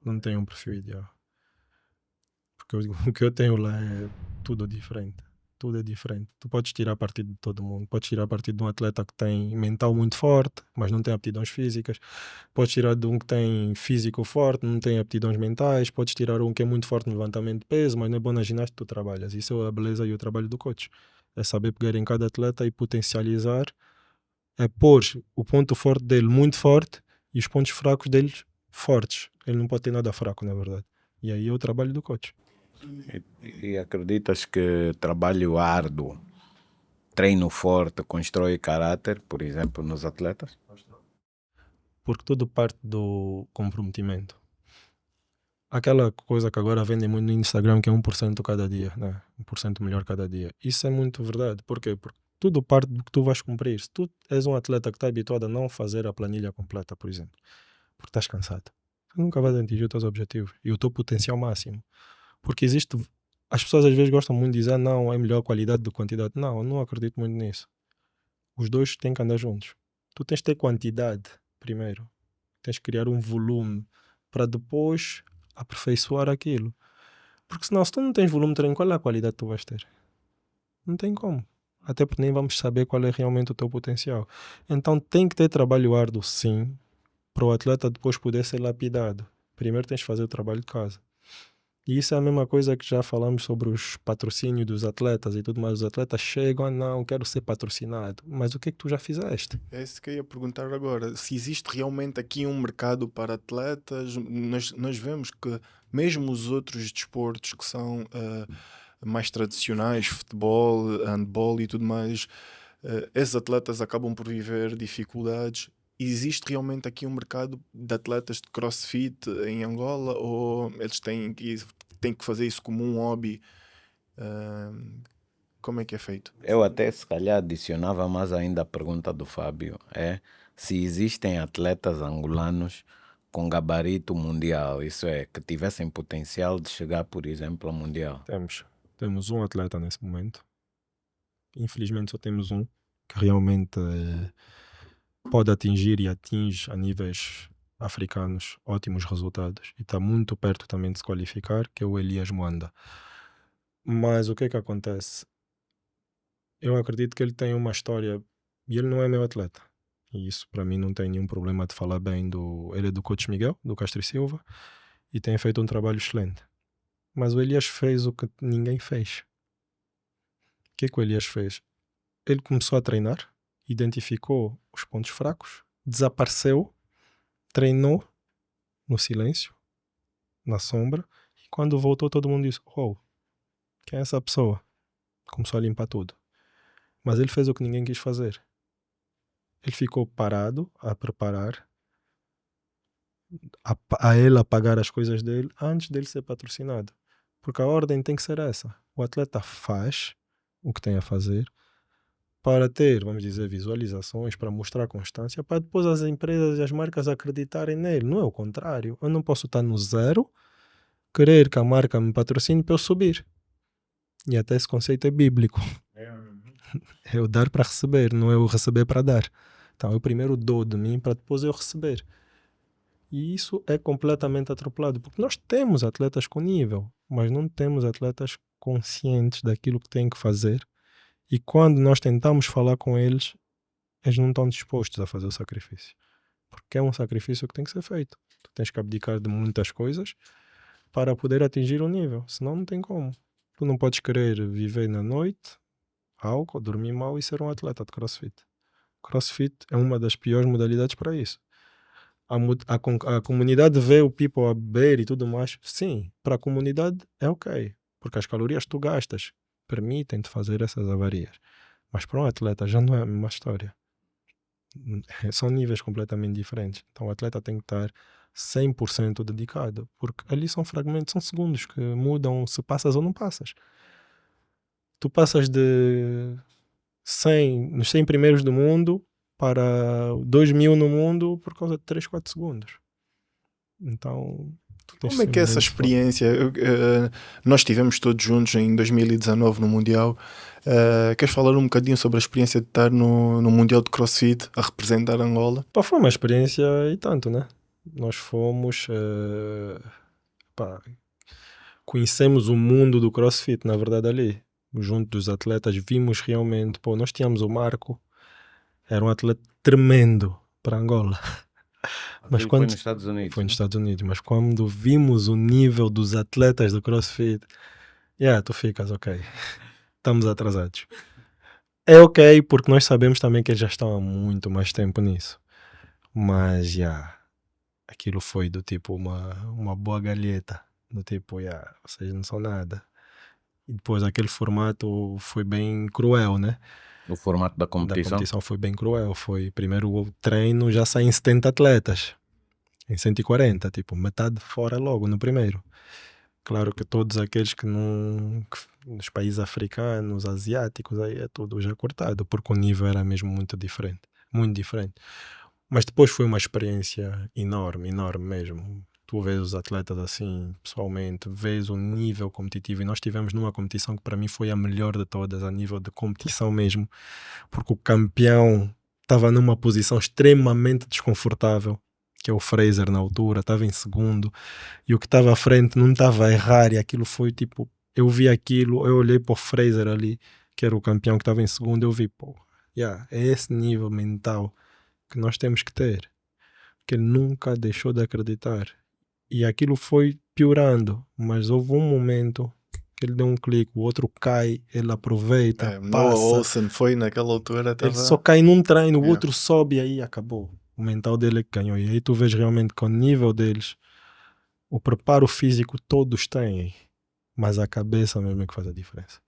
Não tem um perfil ideal. Porque o que eu tenho lá é tudo diferente. Tudo é diferente. Tu podes tirar partido de todo mundo. Podes tirar partido de um atleta que tem mental muito forte, mas não tem aptidões físicas. Podes tirar de um que tem físico forte, não tem aptidões mentais. Podes tirar um que é muito forte no levantamento de peso, mas não é bom na ginástica, tu trabalhas. Isso é a beleza e o trabalho do coach. É saber pegar em cada atleta e potencializar. É pôr o ponto forte dele muito forte e os pontos fracos deles fortes. Ele não pode ter nada fraco, na verdade. E aí é o trabalho do coach. E acreditas que trabalho árduo, treino forte, constrói caráter, por exemplo, nos atletas? Porque tudo parte do comprometimento. Aquela coisa que agora vendem muito no Instagram, que é 1% cada dia, né? 1% melhor cada dia. Isso é muito verdade. Por quê? Porque tudo parte do que tu vais cumprir. Se tu és um atleta que está habituado a não fazer a planilha completa, por exemplo, porque estás cansado, tu nunca vais atingir os teus objetivos e o teu potencial máximo. Porque existe. As pessoas às vezes gostam muito de dizer, não, é melhor qualidade do que quantidade. Não, eu não acredito muito nisso. Os dois têm que andar juntos. Tu tens de ter quantidade primeiro. Tens de criar um volume para depois aperfeiçoar aquilo. Porque senão, se tu não tens volume de treino, qual é a qualidade que tu vais ter? Não tem como. Até porque nem vamos saber qual é realmente o teu potencial. Então tem que ter trabalho árduo, sim, para o atleta depois poder ser lapidado. Primeiro tens de fazer o trabalho de casa. E isso é a mesma coisa que já falamos sobre os patrocínios dos atletas e tudo mais. Os atletas chegam, não, quero ser patrocinado. Mas o que é que tu já fizeste? É isso que eu ia perguntar agora. Se existe realmente aqui um mercado para atletas, nós vemos que mesmo os outros desportos que são mais tradicionais, futebol, handball e tudo mais, esses atletas acabam por viver dificuldades. Existe realmente aqui um mercado de atletas de CrossFit em Angola ou eles têm que fazer isso como um hobby? Como é que é feito? Eu até se calhar adicionava mais ainda a pergunta do Fábio, é se existem atletas angolanos com gabarito mundial, isso é, que tivessem potencial de chegar, por exemplo, ao mundial. Temos um atleta nesse momento. Infelizmente só temos um que realmente pode atingir e atinge a níveis africanos ótimos resultados e está muito perto também de se qualificar, que é o Elias Mwanda. Mas o que é que acontece? Eu acredito que ele tem uma história e ele não é meu atleta. E isso para mim não tem nenhum problema de falar bem do... Ele é do coach Miguel, do Castro e Silva, e tem feito um trabalho excelente. Mas o Elias fez o que ninguém fez. O que é que o Elias fez? Ele começou a treinar, identificou os pontos fracos, desapareceu, treinou no silêncio, na sombra, e quando voltou todo mundo disse, oh, quem é essa pessoa? Começou a limpar tudo. Mas ele fez o que ninguém quis fazer. Ele ficou parado a preparar, a ele a pagar as coisas dele antes dele ser patrocinado. Porque a ordem tem que ser essa. O atleta faz o que tem a fazer para ter, vamos dizer, visualizações, para mostrar constância, para depois as empresas e as marcas acreditarem nele. Não é o contrário. Eu não posso estar no zero, querer que a marca me patrocine para eu subir. E até esse conceito é bíblico. É o dar para receber, não é o receber para dar. Então eu primeiro dou de mim para depois eu receber. E isso é completamente atropelado, porque nós temos atletas com nível, mas não temos atletas conscientes daquilo que têm que fazer. E quando nós tentamos falar com eles, eles não estão dispostos a fazer o sacrifício. Porque é um sacrifício que tem que ser feito. Tu tens que abdicar de muitas coisas para poder atingir um nível. Senão não tem como. Tu não podes querer viver na noite, álcool, dormir mal e ser um atleta de CrossFit. CrossFit é uma das piores modalidades para isso. A comunidade vê o people a beber e tudo mais. Sim, para a comunidade é ok. Porque as calorias que tu gastas permitem-te fazer essas avarias. Mas para um atleta já não é a mesma história. São níveis completamente diferentes. Então o atleta tem que estar 100% dedicado. Porque ali são fragmentos, são segundos que mudam se passas ou não passas. Tu passas de 100, nos 100 primeiros do mundo para 2000 no mundo por causa de 3, 4 segundos. Então, tu tens Como é que é essa sempre experiência? Nós estivemos todos juntos em 2019 no Mundial. Queres falar um bocadinho sobre a experiência de estar no Mundial de CrossFit a representar Angola? Pá, foi uma experiência e tanto, né? Nós fomos, pá, conhecemos o mundo do CrossFit, na verdade, ali. Junto dos atletas, vimos realmente, pô, nós tínhamos o Marco, era um atleta tremendo para Angola. Mas Aquilo foi quando nos Estados Unidos. foi nos né? Estados Unidos, mas quando vimos o nível dos atletas do CrossFit, tu ficas, ok, estamos atrasados. É ok, porque nós sabemos também que eles já estão há muito mais tempo nisso. Mas, aquilo foi do tipo uma boa galheta. Do tipo, vocês não são nada. E depois aquele formato foi bem cruel, né? O formato da Da competição. competição foi bem cruel. Foi primeiro o treino, já saem 70 atletas. Em 140, tipo, metade fora logo no primeiro. Claro que todos aqueles nos países africanos, asiáticos, aí é tudo já cortado, porque o nível era mesmo muito diferente. Muito diferente. Mas depois foi uma experiência enorme, enorme mesmo. Tu vês os atletas assim, pessoalmente, vês o nível competitivo. E nós tivemos numa competição que para mim foi a melhor de todas, a nível de competição mesmo, porque o campeão estava numa posição extremamente desconfortável, que é o Fraser na altura, estava em segundo, e o que estava à frente não estava a errar, e aquilo foi tipo, eu vi aquilo, eu olhei para o Fraser ali, que era o campeão que estava em segundo, eu vi, pô, é esse nível mental que nós temos que ter, que ele nunca deixou de acreditar. E aquilo foi piorando, mas houve um momento que ele deu um clique, o outro cai, ele aproveita, Noah passa, Olsen foi naquela altura, ele só estava. cai num treino, o Yeah. outro sobe e aí acabou. O mental dele é que ganhou. E aí tu vês realmente que o nível deles, o preparo físico todos têm, mas a cabeça mesmo é que faz a diferença.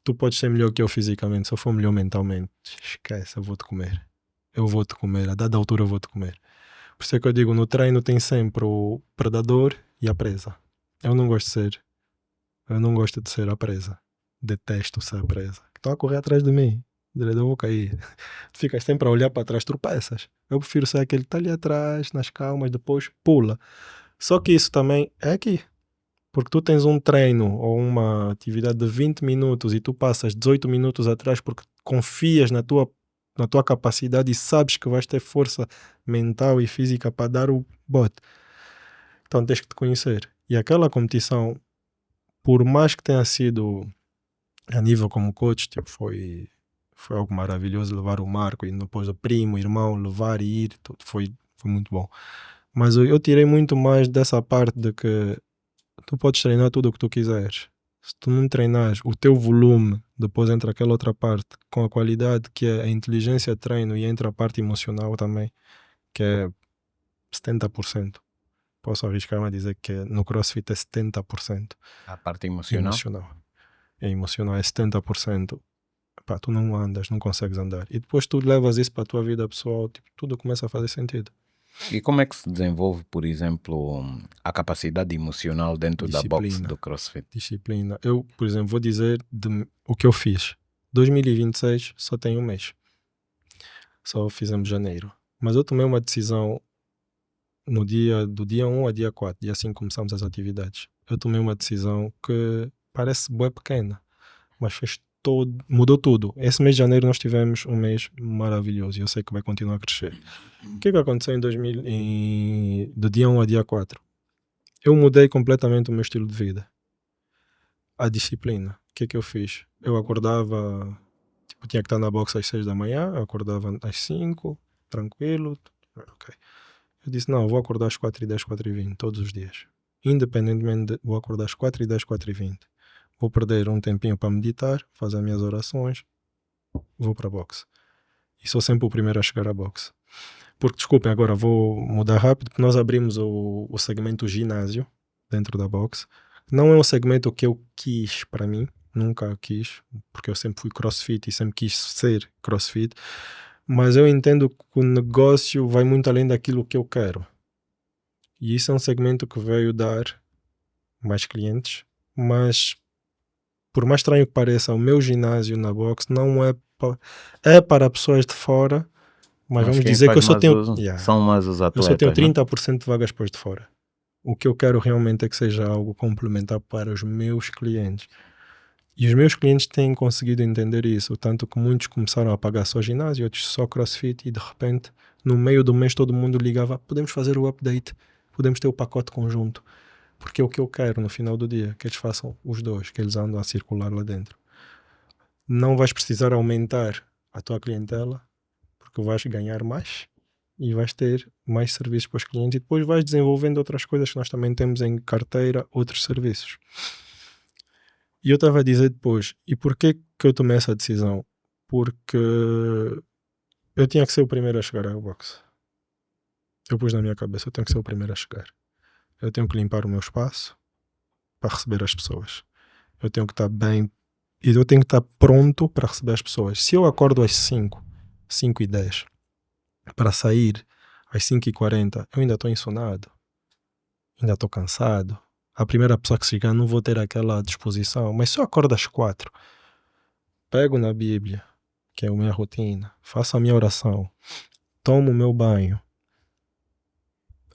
Tu podes ser melhor que eu fisicamente, se eu for melhor mentalmente, esquece, eu vou-te comer. Eu vou-te comer, a dada altura eu vou-te comer. Por isso é que eu digo, no treino tem sempre o predador e a presa. Eu não gosto de ser a presa. Detesto ser a presa. Estão a correr atrás de mim. Eu vou cair. Tu ficas sempre a olhar para trás, tropeças. Eu prefiro ser aquele que está ali atrás, nas calmas, depois pula. Só que isso também é aqui. Porque tu tens um treino ou uma atividade de 20 minutos e tu passas 18 minutos atrás porque confias na tua capacidade e sabes que vais ter força mental e física para dar o bote. Então tens que te conhecer. E aquela competição, por mais que tenha sido a nível como coach, tipo, foi algo maravilhoso levar o Marco e depois o primo, o irmão, levar e ir, tudo foi muito bom. Mas eu tirei muito mais dessa parte de que tu podes treinar tudo o que tu quiseres. Se tu não treinares o teu volume, depois entra aquela outra parte com a qualidade que é a inteligência de treino e entra a parte emocional também, que é 70%. Posso arriscar-me a dizer que no CrossFit é 70% A parte emocional. emocional. É emocional, é 70%. Pá, tu não andas, não consegues andar. E depois tu levas isso para a tua vida pessoal, tipo, tudo começa a fazer sentido. E como é que se desenvolve, por exemplo, a capacidade emocional dentro da boxe Disciplina. do CrossFit? Disciplina. Eu, por exemplo, vou dizer o que eu fiz. 2026 só tem um mês. Só fizemos janeiro. Mas eu tomei uma decisão do dia 1 a dia 4, dia 5 começamos as atividades. Eu tomei uma decisão que parece bué pequena, mas mudou tudo. Esse mês de janeiro nós tivemos um mês maravilhoso e eu sei que vai continuar a crescer. O que aconteceu do dia 1 a dia 4? Eu mudei completamente o meu estilo de vida. A disciplina. O que eu fiz? Eu acordava, tipo, tinha que estar na boxe às 6 da manhã, eu acordava às 5, tranquilo. Ok. Eu disse, não, eu vou acordar às 4h10, 4h20, todos os dias. Independentemente, vou acordar às 4h10, 4h20. Vou perder um tempinho para meditar, fazer as minhas orações, vou para a boxe. E sou sempre o primeiro a chegar à boxe. Porque, desculpem, agora vou mudar rápido, porque nós abrimos o segmento ginásio dentro da boxe. Não é um segmento que eu quis para mim, nunca quis, porque eu sempre fui crossfit e sempre quis ser crossfit, mas eu entendo que o negócio vai muito além daquilo que eu quero. E isso é um segmento que veio dar mais clientes, mas por mais estranho que pareça, o meu ginásio na boxe não é para pessoas de fora, Mas vamos quem dizer que faz eu só mais tenho... uso Yeah. são mais os Eu atletas. só tenho né? 30% de vagas depois de fora. O que eu quero realmente é que seja algo complementar para os meus clientes. E os meus clientes têm conseguido entender isso, tanto que muitos começaram a pagar só ginásio, outros só CrossFit, e de repente, no meio do mês, todo mundo ligava: podemos fazer o update, podemos ter o pacote conjunto. Porque é o que eu quero no final do dia, que eles façam os dois, que eles andam a circular lá dentro. Não vais precisar aumentar a tua clientela, porque vais ganhar mais e vais ter mais serviços para os clientes, e depois vais desenvolvendo outras coisas que nós também temos em carteira, outros serviços. E eu estava a dizer depois, e porquê que eu tomei essa decisão? Porque eu tinha que ser o primeiro a chegar ao boxe. Eu pus na minha cabeça, eu tenho que ser o primeiro a chegar. Eu tenho que limpar o meu espaço para receber as pessoas. Eu tenho que estar bem, e eu tenho que estar pronto para receber as pessoas. Se eu acordo às 5h10, para sair às 5h40, eu ainda estou ensonado, ainda estou cansado. A primeira pessoa que chegar não vou ter aquela disposição. Mas se eu acordo às 4, pego na Bíblia, que é a minha rotina, faço a minha oração, tomo o meu banho.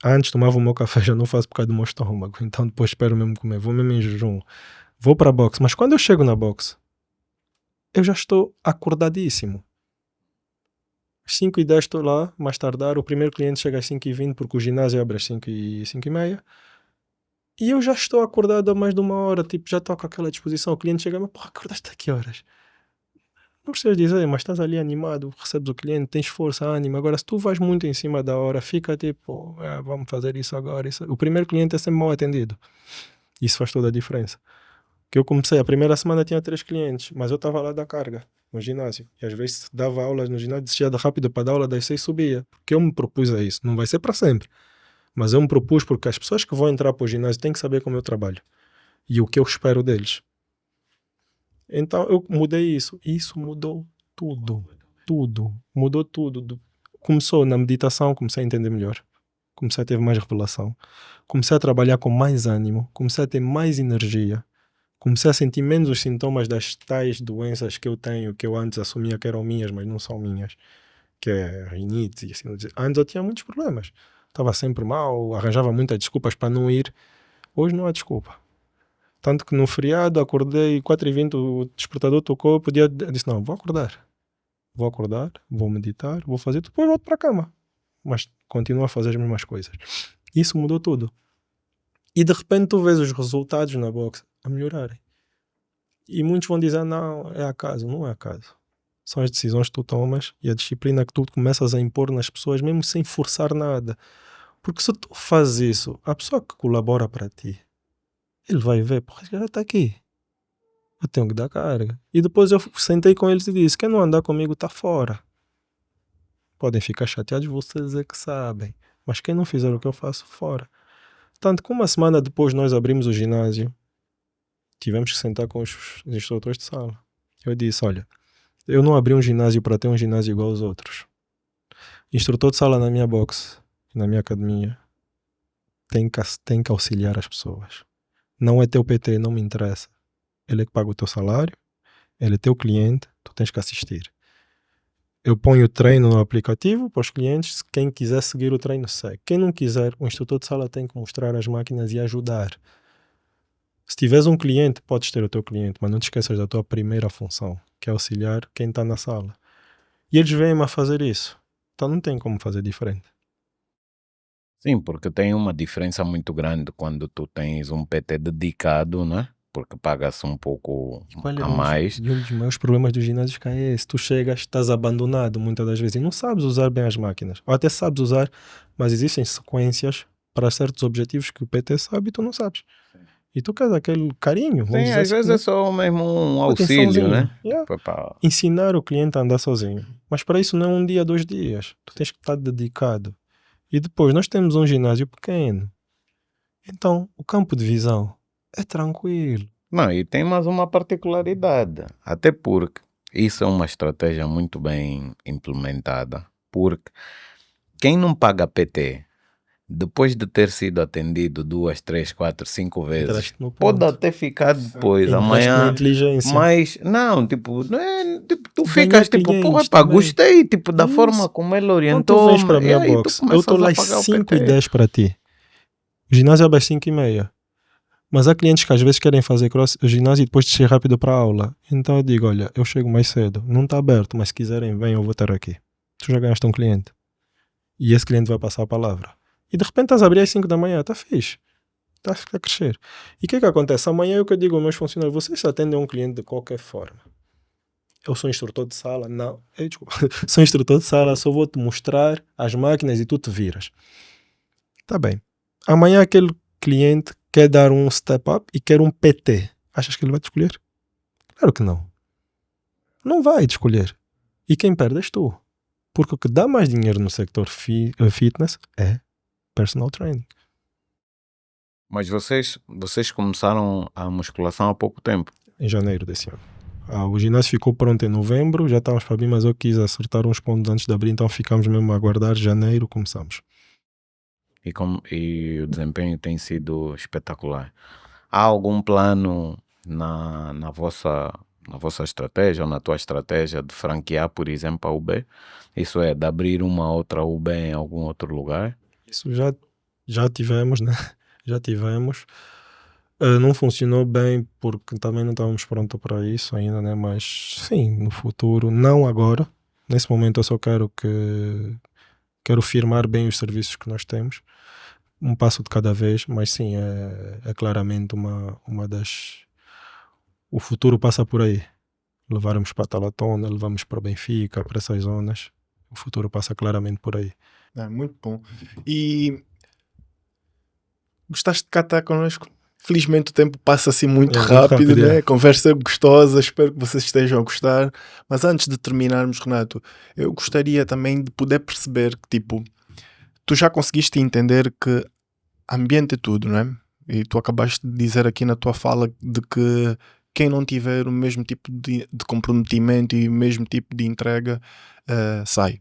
Antes tomava o meu café, já não faço por causa do meu estômago, então depois espero mesmo comer, vou mesmo em jejum, vou para a boxe. Mas quando eu chego na boxe, eu já estou acordadíssimo. Às 5h10 estou lá, mais tardar, o primeiro cliente chega às 5h20 porque o ginásio abre às 5h30. E eu já estou acordado há mais de uma hora, tipo, já estou com aquela disposição. O cliente chega, mas porra, acordaste a que horas? Não precisas dizer, mas estás ali animado, recebes o cliente, tens força, ânimo. Agora, se tu vais muito em cima da hora, fica tipo, vamos fazer isso agora. Isso. O primeiro cliente é sempre mal atendido. Isso faz toda a diferença. Que eu comecei, a primeira semana tinha 3 clientes, mas eu estava lá da carga, no ginásio. E às vezes dava aulas no ginásio, descia rápido para dar aula, das 6 subia. Porque eu me propus a isso. Não vai ser para sempre. Mas eu me propus porque as pessoas que vão entrar para o ginásio têm que saber como eu trabalho. E o que eu espero deles. Então eu mudei isso. E isso mudou tudo. Tudo. Mudou tudo. Começou na meditação, comecei a entender melhor. Comecei a ter mais revelação. Comecei a trabalhar com mais ânimo. Comecei a ter mais energia. Comecei a sentir menos os sintomas das tais doenças que eu tenho, que eu antes assumia que eram minhas, mas não são minhas. Que é rinite e assim. Antes eu tinha muitos problemas. Estava sempre mal, arranjava muitas desculpas para não ir. Hoje não há desculpa. Tanto que no feriado acordei 4h20, o despertador tocou, eu disse, não, vou acordar, vou meditar, vou fazer, depois volto para a cama. Mas continuo a fazer as mesmas coisas. Isso mudou tudo. E de repente tu vês os resultados na boxe a melhorarem. E muitos vão dizer, não, é acaso. Não é acaso. São as decisões que tu tomas e a disciplina que tu começas a impor nas pessoas, mesmo sem forçar nada. Porque se tu fazes isso, a pessoa que colabora para ti, ele vai ver, porra, já está aqui. Eu tenho que dar carga. E depois eu sentei com eles e disse, quem não andar comigo está fora. Podem ficar chateados, vocês é que sabem. Mas quem não fizer o que eu faço, fora. Tanto que uma semana depois nós abrimos o ginásio, tivemos que sentar com os instrutores de sala. Eu disse, olha, eu não abri um ginásio para ter um ginásio igual aos outros. Instrutor de sala na minha boxe, na minha academia, tem que auxiliar as pessoas. Não é teu PT, não me interessa. Ele é que paga o teu salário, ele é teu cliente, tu tens que assistir. Eu ponho o treino no aplicativo para os clientes, quem quiser seguir o treino segue. Quem não quiser, o instrutor de sala tem que mostrar as máquinas e ajudar. Se tiveres um cliente, podes ter o teu cliente, mas não te esqueças da tua primeira função, que é auxiliar quem está na sala. E eles vêm-me a fazer isso. Então não tem como fazer diferente. Sim, porque tem uma diferença muito grande quando tu tens um PT dedicado, né? Porque paga-se um pouco a mais. E um dos meus problemas dos ginásios é esse. Tu chegas, estás abandonado muitas das vezes e não sabes usar bem as máquinas. Ou até sabes usar, mas existem sequências para certos objetivos que o PT sabe e tu não sabes. Sim. E tu queres aquele carinho. Sim, às vezes é só mesmo um auxílio, né? Yeah. Ensinar o cliente a andar sozinho. Mas para isso não é 1 dia, 2 dias. Tu tens que estar dedicado. E depois nós temos um ginásio pequeno. Então o campo de visão é tranquilo. Não, e tem mais uma particularidade. Até porque isso é uma estratégia muito bem implementada. Porque quem não paga PT depois de ter sido atendido 2, 3, 4, 5 vezes, Entraste no pode ponto. até ficar depois, Entraste amanhã, na inteligência. mas não, tipo, não é, tipo, tu Ganhou ficas tipo, porra, clientes pá, também. gostei, tipo, da Isso. forma como ele Quando tu vens orientou-me, para a e minha aí tu box, eu começas estou lá a às pagar o 5 e PT. 10 para ti. O ginásio abre às 5 e meia. Mas há clientes que às vezes querem fazer o ginásio e depois descer rápido para a aula. Então eu digo, olha, eu chego mais cedo. Não está aberto, mas se quiserem, venham, eu vou estar aqui. Tu já ganhaste um cliente. E esse cliente vai passar a palavra. E de repente estás a abrir às 5 da manhã. Está fixe. Está a crescer. E o que é que acontece? Amanhã é o que eu digo aos meus funcionários. Vocês atendem um cliente de qualquer forma. Eu sou instrutor de sala. Não. Desculpa. Sou instrutor de sala. Só vou te mostrar as máquinas e tu te viras. Está bem. Amanhã aquele cliente quer dar um step up e quer um PT. Achas que ele vai te escolher? Claro que não. Não vai te escolher. E quem perde és tu. Porque o que dá mais dinheiro no sector fitness é personal training. Mas vocês começaram a musculação há pouco tempo. Em janeiro desse ano. O ginásio ficou pronto em novembro, já estávamos para abrir, mas eu quis acertar uns pontos antes de abrir, então ficámos mesmo a aguardar. Janeiro começamos. E o desempenho tem sido espetacular. Há algum plano na vossa estratégia ou na tua estratégia de franquear, por exemplo, a UB? Isso é, de abrir uma outra UB em algum outro lugar? Isso já tivemos, né? Já tivemos. Não funcionou bem porque também não estávamos prontos para isso ainda, né? Mas sim, no futuro, não agora. Nesse momento eu só quero firmar bem os serviços que nós temos. Um passo de cada vez, mas sim, é claramente uma das... O futuro passa por aí. Levarmos para a Talatona, levamos para Benfica, para essas zonas. O futuro passa claramente por aí. Muito bom. E gostaste de cá estar connosco? Felizmente o tempo passa assim muito rápido, né? Conversa gostosa, espero que vocês estejam a gostar. Mas antes de terminarmos, Renato, eu gostaria também de poder perceber que, tipo, tu já conseguiste entender que ambiente é tudo, não é? E tu acabaste de dizer aqui na tua fala de que quem não tiver o mesmo tipo de comprometimento e o mesmo tipo de entrega sai.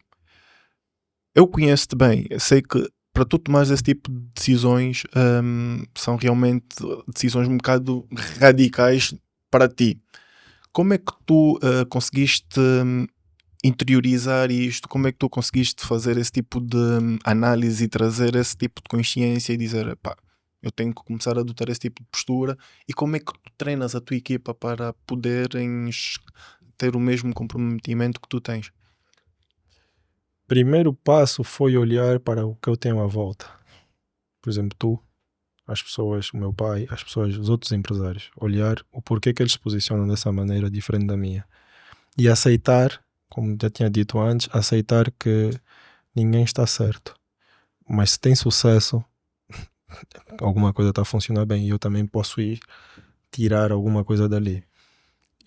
Eu conheço-te bem, eu sei que para tu tomares esse tipo de decisões são realmente decisões um bocado radicais para ti. Como é que tu conseguiste interiorizar isto? Como é que tu conseguiste fazer esse tipo de análise e trazer esse tipo de consciência e dizer, pá, eu tenho que começar a adotar esse tipo de postura? E como é que tu treinas a tua equipa para poderem ter o mesmo comprometimento que tu tens? Primeiro passo foi olhar para o que eu tenho à volta. Por exemplo, tu, as pessoas, o meu pai, as pessoas, os outros empresários. Olhar o porquê que eles se posicionam dessa maneira diferente da minha. E aceitar, como já tinha dito antes, aceitar que ninguém está certo. Mas se tem sucesso, alguma coisa está a funcionar bem e eu também posso ir tirar alguma coisa dali.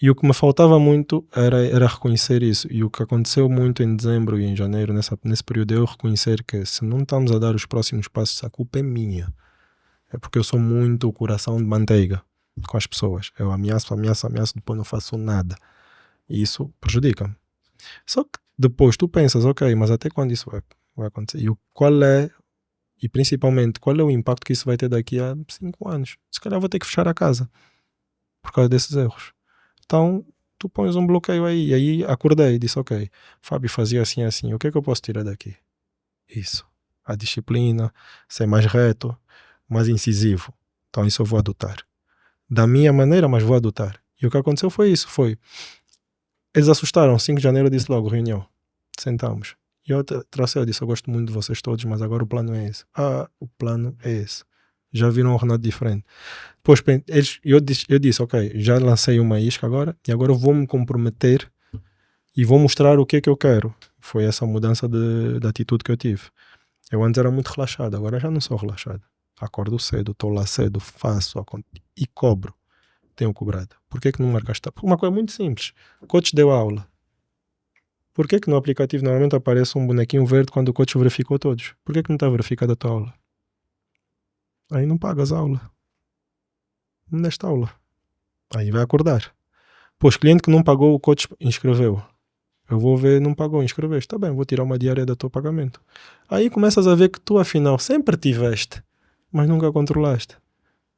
E o que me faltava muito era reconhecer isso. E o que aconteceu muito em dezembro e em janeiro, nesse período, é eu reconhecer que se não estamos a dar os próximos passos, a culpa é minha. É porque eu sou muito o coração de manteiga com as pessoas. Eu ameaço, depois não faço nada. E isso prejudica-me. Só que depois tu pensas, ok, mas até quando isso vai acontecer? E principalmente, qual é o impacto que isso vai ter daqui a 5 anos? Se calhar vou ter que fechar a casa por causa desses erros. Então, tu pões um bloqueio aí. E aí acordei e disse, ok, Fábio fazia assim, assim. O que é que eu posso tirar daqui? Isso. A disciplina, ser mais reto, mais incisivo. Então isso eu vou adotar. Da minha maneira, mas vou adotar. E o que aconteceu foi isso. Eles assustaram. 5 de janeiro eu disse logo, reunião. Sentamos. E eu disse, eu gosto muito de vocês todos, mas agora o plano é esse. O plano é esse. Já viram um Renato diferente. Depois eu disse, ok, já lancei uma isca agora e agora eu vou me comprometer e vou mostrar o que é que eu quero. Foi essa mudança de atitude que eu tive. Eu antes era muito relaxado, agora já não sou relaxado. Acordo cedo, estou lá cedo, faço e cobro. Tenho cobrado. Por que não marcaste? Uma coisa muito simples. O coach deu a aula. Por que no aplicativo normalmente aparece um bonequinho verde quando o coach verificou todos? Por que não está verificada a tua aula? Aí não pagas a aula. Não deste aula. Aí vai acordar. Pois, cliente que não pagou, o coach inscreveu. Eu vou ver, não pagou, inscreveste. Tá bem, vou tirar uma diária do teu pagamento. Aí começas a ver que tu, afinal, sempre tiveste, mas nunca controlaste.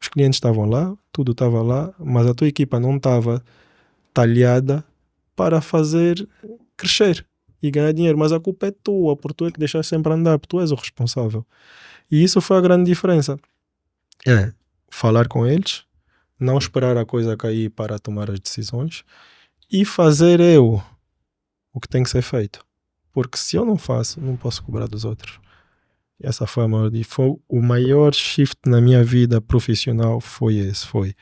Os clientes estavam lá, tudo estava lá, mas a tua equipa não estava talhada para fazer crescer e ganhar dinheiro. Mas a culpa é tua, por tu é que deixaste sempre andar, porque tu és o responsável. E isso foi a grande diferença. É falar com eles, não esperar a coisa cair para tomar as decisões e fazer eu o que tem que ser feito. Porque se eu não faço, não posso cobrar dos outros. Essa foi foi o maior shift na minha vida profissional foi esse, foi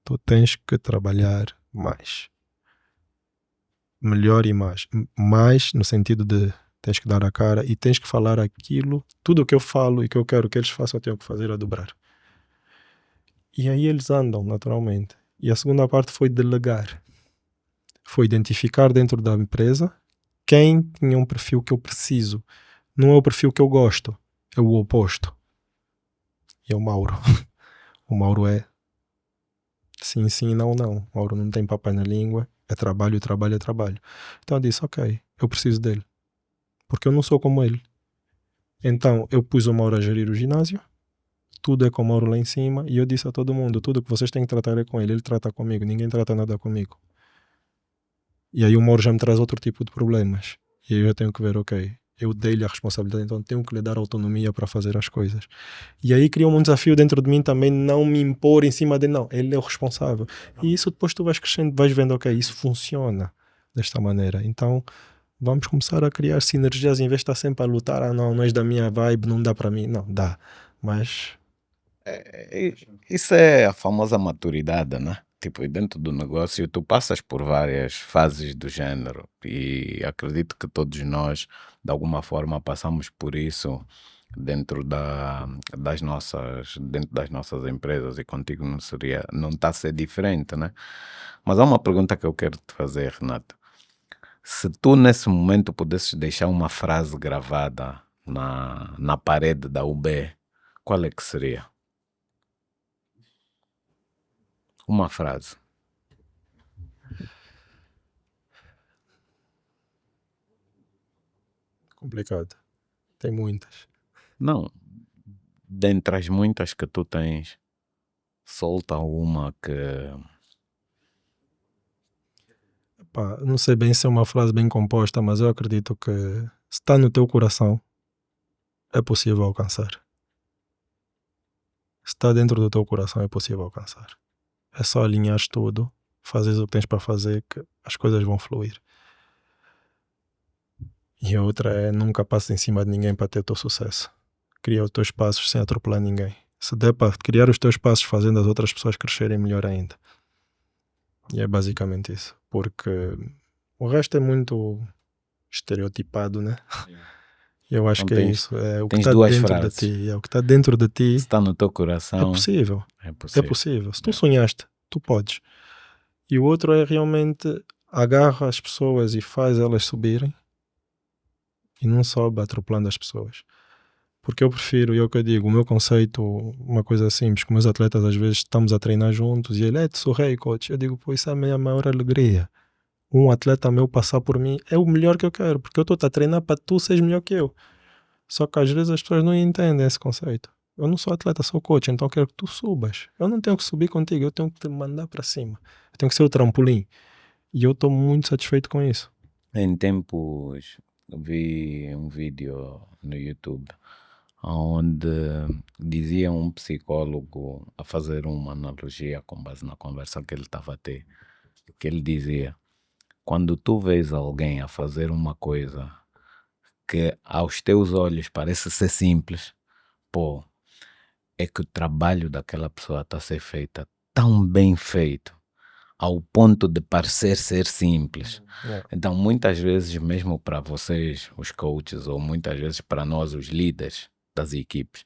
tu tens que trabalhar mais. Melhor e mais. Mais no sentido de tens que dar a cara e tens que falar aquilo, tudo o que eu falo e que eu quero que eles façam, eu tenho que fazer a dobrar. E aí eles andam naturalmente. E a segunda parte foi delegar. Foi identificar dentro da empresa quem tinha um perfil que eu preciso. Não é o perfil que eu gosto, é o oposto. E é o Mauro. O Mauro é sim, sim, não, não. O Mauro não tem papai na língua, é trabalho, trabalho, é trabalho. Então eu disse, ok, eu preciso dele. Porque eu não sou como ele. Então eu pus o Mauro a gerir o ginásio, tudo é com o Mauro lá em cima, e eu disse a todo mundo, tudo que vocês têm que tratar é com ele trata comigo, ninguém trata nada comigo. E aí o Mauro já me traz outro tipo de problemas. E aí eu tenho que ver, ok, eu dei-lhe a responsabilidade, então tenho que lhe dar autonomia para fazer as coisas. E aí criou um desafio dentro de mim também, não me impor em cima dele, não, ele é o responsável. E isso depois tu vais crescendo, vais vendo, ok, isso funciona desta maneira. Então vamos começar a criar sinergias em vez de estar sempre a lutar, ah não, não és da minha vibe, não dá para mim. Não, dá, mas... Isso é a famosa maturidade, né? Tipo, dentro do negócio, tu passas por várias fases do género e acredito que todos nós, de alguma forma, passamos por isso dentro das nossas empresas e contigo não está a ser diferente, né? Mas há uma pergunta que eu quero te fazer, Renato. Se tu, nesse momento, pudesses deixar uma frase gravada na parede da UB, qual é que seria? Uma frase. complicado. Tem muitas. Não, dentre as muitas que tu tens, solta uma que... Pá, não sei bem se é uma frase bem composta, mas eu acredito que se está no teu coração, é possível alcançar. Se está dentro do teu coração, é possível alcançar. É só alinhares tudo, fazes o que tens para fazer, que as coisas vão fluir. E a outra é nunca passes em cima de ninguém para ter o teu sucesso. Cria os teus passos sem atropelar ninguém. Se der para criar os teus passos fazendo as outras pessoas crescerem, melhor ainda. E é basicamente isso. Porque o resto é muito estereotipado, né? Eu acho Então que é isso. É o que tens está duas dentro frases. de ti. É o que está dentro de ti. Se está no teu É coração, possível. é É possível. possível. Se tu sonhaste, tu podes. E o outro é realmente agarra as pessoas e faz elas subirem e não sobe atropelando as pessoas. Porque eu prefiro, e é o que eu digo, o meu conceito, uma coisa simples, com meus atletas às vezes estamos a treinar juntos e ele é, sou rei, coach. Eu digo, pô, isso é a minha maior alegria. Um atleta meu passar por mim é o melhor que eu quero, porque eu estou a treinar para tu seres melhor que eu. Só que às vezes as pessoas não entendem esse conceito. Eu não sou atleta, sou coach, então eu quero que tu subas. Eu não tenho que subir contigo, eu tenho que te mandar para cima. Eu tenho que ser o trampolim. E eu estou muito satisfeito com isso. Em tempos, vi um vídeo no YouTube onde dizia um psicólogo a fazer uma analogia com base na conversa que ele estava a ter, que ele dizia, quando tu vês alguém a fazer uma coisa que aos teus olhos parece ser simples, pô, é que o trabalho daquela pessoa está a ser feito tão bem feito, ao ponto de parecer ser simples. Então, muitas vezes, mesmo para vocês, os coaches, ou muitas vezes para nós, os líderes das equipes,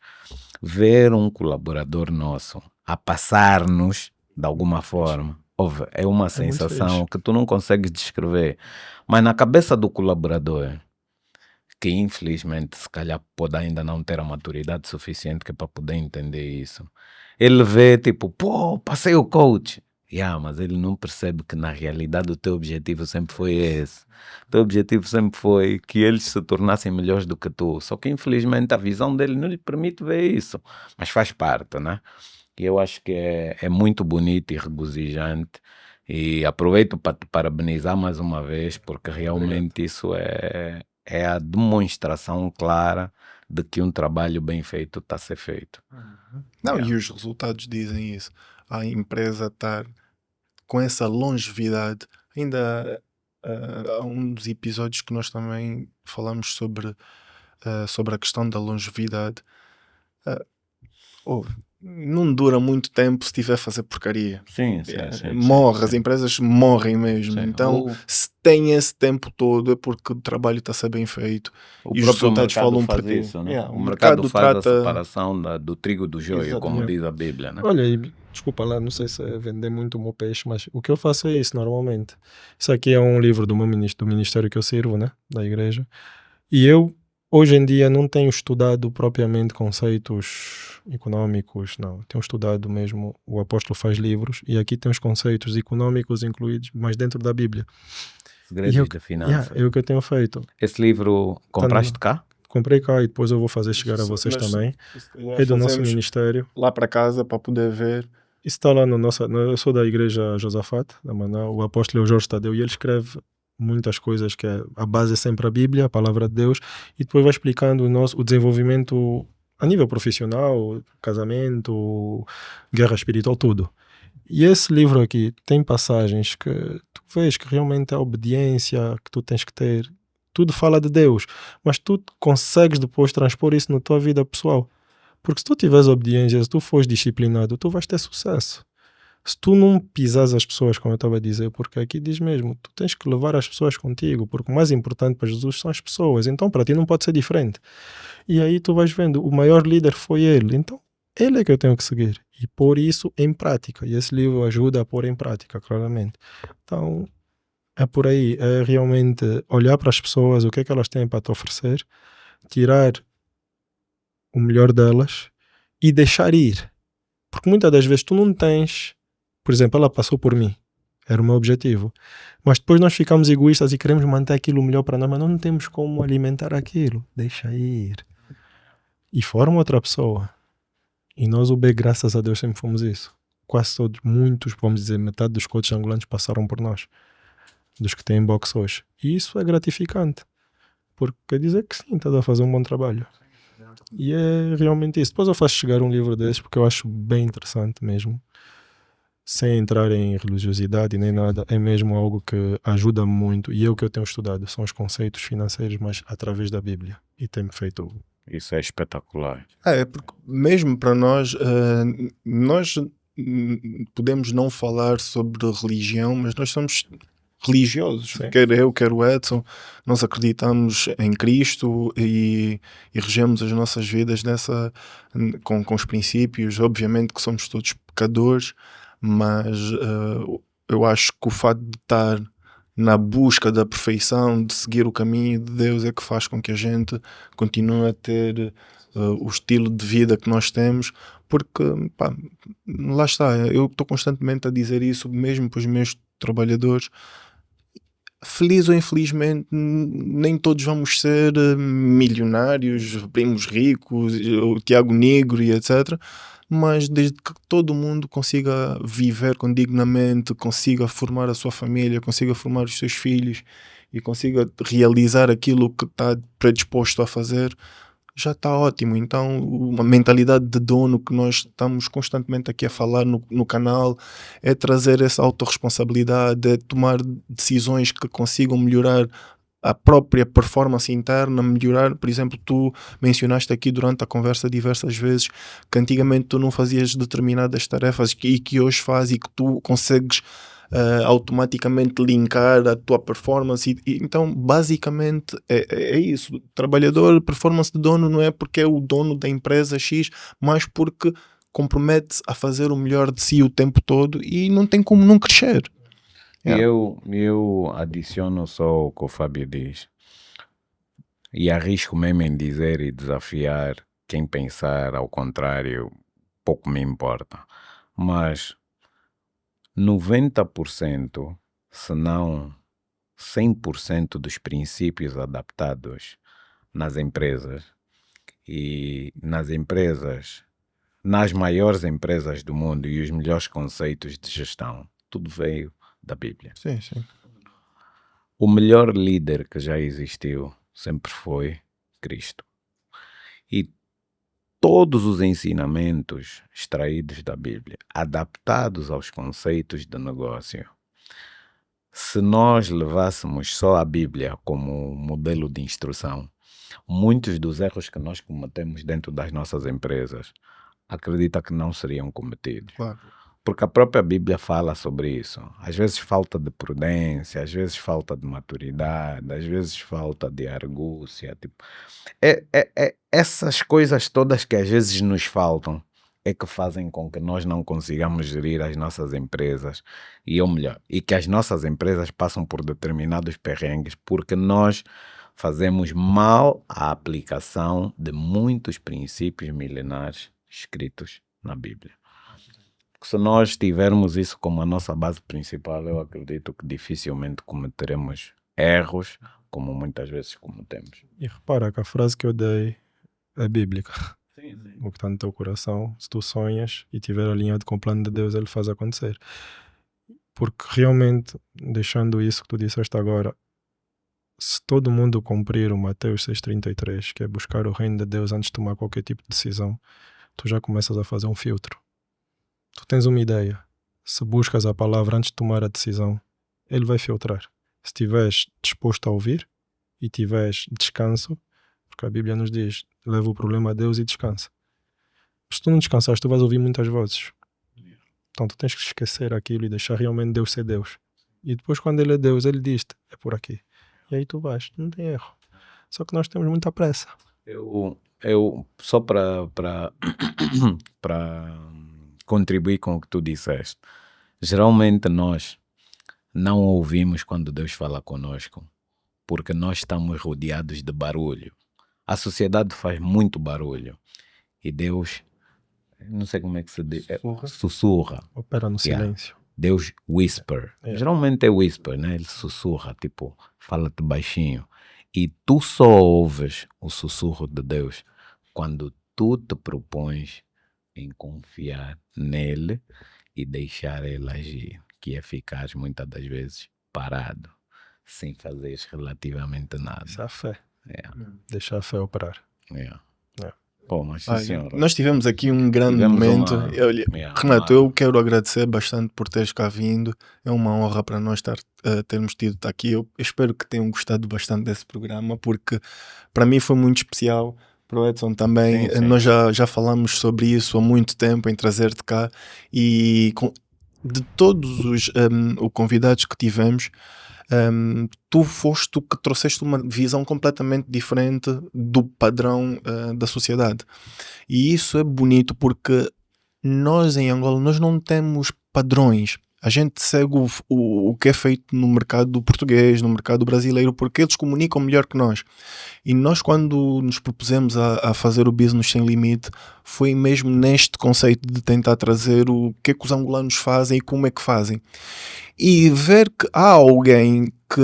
ver um colaborador nosso a passar-nos de alguma forma, é uma sensação que tu não consegues descrever. Mas na cabeça do colaborador, que infelizmente se calhar pode ainda não ter a maturidade suficiente que para poder entender isso, ele vê tipo, pô, passei o coach. Mas ele não percebe que na realidade o teu objetivo sempre foi esse. O teu objetivo sempre foi que eles se tornassem melhores do que tu. Só que infelizmente a visão dele não lhe permite ver isso. Mas faz parte, né? E eu acho que é muito bonito e regozijante. E aproveito para te parabenizar mais uma vez, porque realmente isso é a demonstração clara de que um trabalho bem feito está a ser feito. Não, e os resultados dizem isso. A empresa estar com essa longevidade. Ainda há uns episódios que nós também falamos sobre a questão da longevidade. Não dura muito tempo se estiver a fazer porcaria. Sim. Morre, as empresas morrem mesmo. Sim. Então, se tem esse tempo todo, é porque o trabalho está a ser bem feito e os próprio resultados mercado falam faz por ti. isso, né? O O mercado faz trata... a separação do trigo do joio, como Exatamente. diz a Bíblia, né? Olha, e desculpa lá, não sei se é vender muito o meu peixe, mas o que eu faço é isso normalmente. Isso aqui é um livro do ministério que eu sirvo, né? Da igreja. E eu, hoje em dia, não tenho estudado propriamente conceitos econômicos, não. Tenho estudado mesmo, o apóstolo faz livros, e aqui tem os conceitos econômicos incluídos, mas dentro da Bíblia. Segredos da finança. É o que eu tenho feito. Esse livro compraste cá? Comprei cá e depois eu vou fazer chegar a vocês também. É do nosso ministério. Lá para casa para poder ver. Isso está lá no nosso... Eu sou da igreja Josafate, da Maná. O apóstolo é o Jorge Tadeu e ele escreve muitas coisas que a base é sempre a Bíblia, a palavra de Deus, e depois vai explicando o desenvolvimento a nível profissional, casamento, guerra espiritual, tudo. E esse livro aqui tem passagens que tu vês que realmente é a obediência que tu tens que ter. Tudo fala de Deus, mas tu consegues depois transpor isso na tua vida pessoal. Porque se tu tiveres obediência, se tu fores disciplinado, tu vais ter sucesso. Se tu não pisas as pessoas, como eu estava a dizer, porque aqui diz mesmo, tu tens que levar as pessoas contigo, porque o mais importante para Jesus são as pessoas, então para ti não pode ser diferente. E aí tu vais vendo, o maior líder foi ele, então ele é que eu tenho que seguir e pôr isso em prática, e esse livro ajuda a pôr em prática, claramente. Então é por aí, é realmente olhar para as pessoas, o que é que elas têm para te oferecer, tirar o melhor delas e deixar ir, porque muitas das vezes tu não tens. Por exemplo, ela passou por mim. Era o meu objetivo. Mas depois nós ficamos egoístas e queremos manter aquilo melhor para nós, mas não temos como alimentar aquilo. Deixa ir. E forma outra pessoa. E nós, graças a Deus, sempre fomos isso. Quase todos, muitos, vamos dizer, metade dos coaches angolanos passaram por nós. Dos que têm box hoje. E isso é gratificante. Porque quer dizer que sim, estás a fazer um bom trabalho. E é realmente isso. Depois eu faço chegar um livro desses porque eu acho bem interessante mesmo. Sem entrar em religiosidade nem nada, é mesmo algo que ajuda muito, e é o que eu tenho estudado, são os conceitos financeiros, mas através da Bíblia, e tem-me feito... Isso é espetacular. É porque mesmo para nós, nós podemos não falar sobre religião, mas nós somos religiosos. Sim. Quer eu, quer o Edson, nós acreditamos em Cristo e regemos as nossas vidas com os princípios. Obviamente que somos todos pecadores, mas eu acho que o fato de estar na busca da perfeição, de seguir o caminho de Deus, é que faz com que a gente continue a ter o estilo de vida que nós temos, porque lá está, eu estou constantemente a dizer isso mesmo para os meus trabalhadores. Feliz ou infelizmente, nem todos vamos ser milionários, primos ricos, o Tiago Negro e etc. Mas desde que todo mundo consiga viver dignamente, consiga formar a sua família, consiga formar os seus filhos e consiga realizar aquilo que está predisposto a fazer, já está ótimo. Então, uma mentalidade de dono que nós estamos constantemente aqui a falar no canal é trazer essa autorresponsabilidade, é tomar decisões que consigam melhorar a própria performance interna, melhorar. Por exemplo, tu mencionaste aqui durante a conversa diversas vezes que antigamente tu não fazias determinadas tarefas e que hoje fazes e que tu consegues automaticamente linkar a tua performance então basicamente é isso. Trabalhador, performance de dono não é porque é o dono da empresa X, mas porque compromete-se a fazer o melhor de si o tempo todo e não tem como não crescer. Eu adiciono só o que o Fábio diz e arrisco mesmo em dizer e desafiar quem pensar ao contrário, pouco me importa, mas 90%, se não 100% dos princípios adaptados nas empresas e nas maiores empresas do mundo e os melhores conceitos de gestão, tudo veio da Bíblia. Sim, sim. O melhor líder que já existiu sempre foi Cristo. E todos os ensinamentos extraídos da Bíblia, adaptados aos conceitos de negócio, se nós levássemos só a Bíblia como modelo de instrução, muitos dos erros que nós cometemos dentro das nossas empresas, acredita que não seriam cometidos. Claro. Porque a própria Bíblia fala sobre isso. Às vezes falta de prudência, às vezes falta de maturidade, às vezes falta de argúcia. Tipo, essas coisas todas que às vezes nos faltam é que fazem com que nós não consigamos gerir as nossas empresas e que as nossas empresas passam por determinados perrengues porque nós fazemos mal a aplicação de muitos princípios milenares escritos na Bíblia. Se nós tivermos isso como a nossa base principal, eu acredito que dificilmente cometeremos erros como muitas vezes cometemos. E repara que a frase que eu dei é bíblica. Sim. O que está no teu coração, se tu sonhas e estiver alinhado com o plano de Deus, ele faz acontecer. Porque realmente, deixando isso que tu disseste agora, se todo mundo cumprir o Mateus 6,33, que é buscar o reino de Deus antes de tomar qualquer tipo de decisão, tu já começas a fazer um filtro. Tu tens uma ideia. Se buscas a palavra antes de tomar a decisão, ele vai filtrar. Se estiveres disposto a ouvir e tiveres descanso, porque a Bíblia nos diz, leva o problema a Deus e descansa. Se tu não descansares, tu vais ouvir muitas vozes. Então tu tens que esquecer aquilo e deixar realmente Deus ser Deus. E depois quando ele é Deus, ele diz-te, é por aqui. E aí tu vais, não tem erro. Só que nós temos muita pressa. Eu só para contribuir com o que tu disseste, geralmente nós não ouvimos quando Deus fala conosco, porque nós estamos rodeados de barulho. A sociedade faz muito barulho e Deus, não sei como é que se diz, sussurra. Opera no silêncio. Deus whisper. Geralmente é whisper, né? Ele sussurra, tipo, fala-te baixinho. E tu só ouves o sussurro de Deus quando tu te propões em confiar nele e deixar ele agir, que é ficar muitas das vezes parado, sem fazer relativamente nada. Isso é a fé. Deixar a fé operar. Bom, mas sim, senhora. Nós tivemos aqui um grande momento. Renato, eu quero agradecer bastante por teres cá vindo. É uma honra para nós termos tido aqui. Eu espero que tenham gostado bastante desse programa, porque para mim foi muito especial. Para o Edson também. Sim. Nós já falamos sobre isso há muito tempo, em trazer-te cá. E de todos os convidados que tivemos, tu foste o que trouxeste uma visão completamente diferente do padrão da sociedade. E isso é bonito porque nós em Angola nós não temos padrões. A gente segue o que é feito no mercado português, no mercado brasileiro, porque eles comunicam melhor que nós. E nós, quando nos propusemos a fazer o Business Sem Limite, foi mesmo neste conceito de tentar trazer o que é que os angolanos fazem e como é que fazem. E ver que há alguém que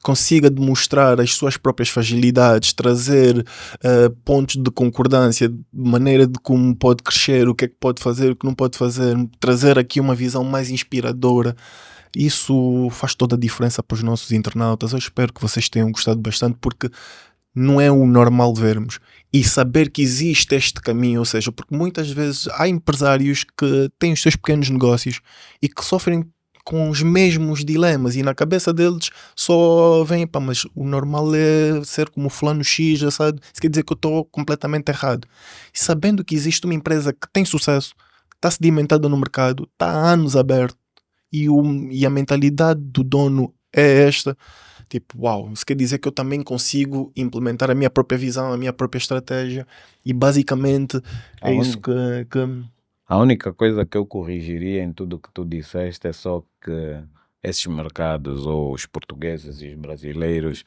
consiga demonstrar as suas próprias fragilidades, trazer pontos de concordância, de maneira de como pode crescer, o que é que pode fazer, o que não pode fazer, trazer aqui uma visão mais inspiradora. Isso faz toda a diferença para os nossos internautas. Eu espero que vocês tenham gostado bastante, porque não é o normal vermos. E saber que existe este caminho, ou seja, porque muitas vezes há empresários que têm os seus pequenos negócios e que sofrem com os mesmos dilemas, e na cabeça deles só vem, pá, mas o normal é ser como fulano X, já sabe? Isso quer dizer que eu estou completamente errado. E sabendo que existe uma empresa que tem sucesso, que está sedimentada no mercado, está há anos aberto, e a mentalidade do dono é esta, tipo, uau, isso quer dizer que eu também consigo implementar a minha própria visão, a minha própria estratégia, e basicamente é isso que... A única coisa que eu corrigiria em tudo o que tu disseste é só que esses mercados, ou os portugueses e os brasileiros,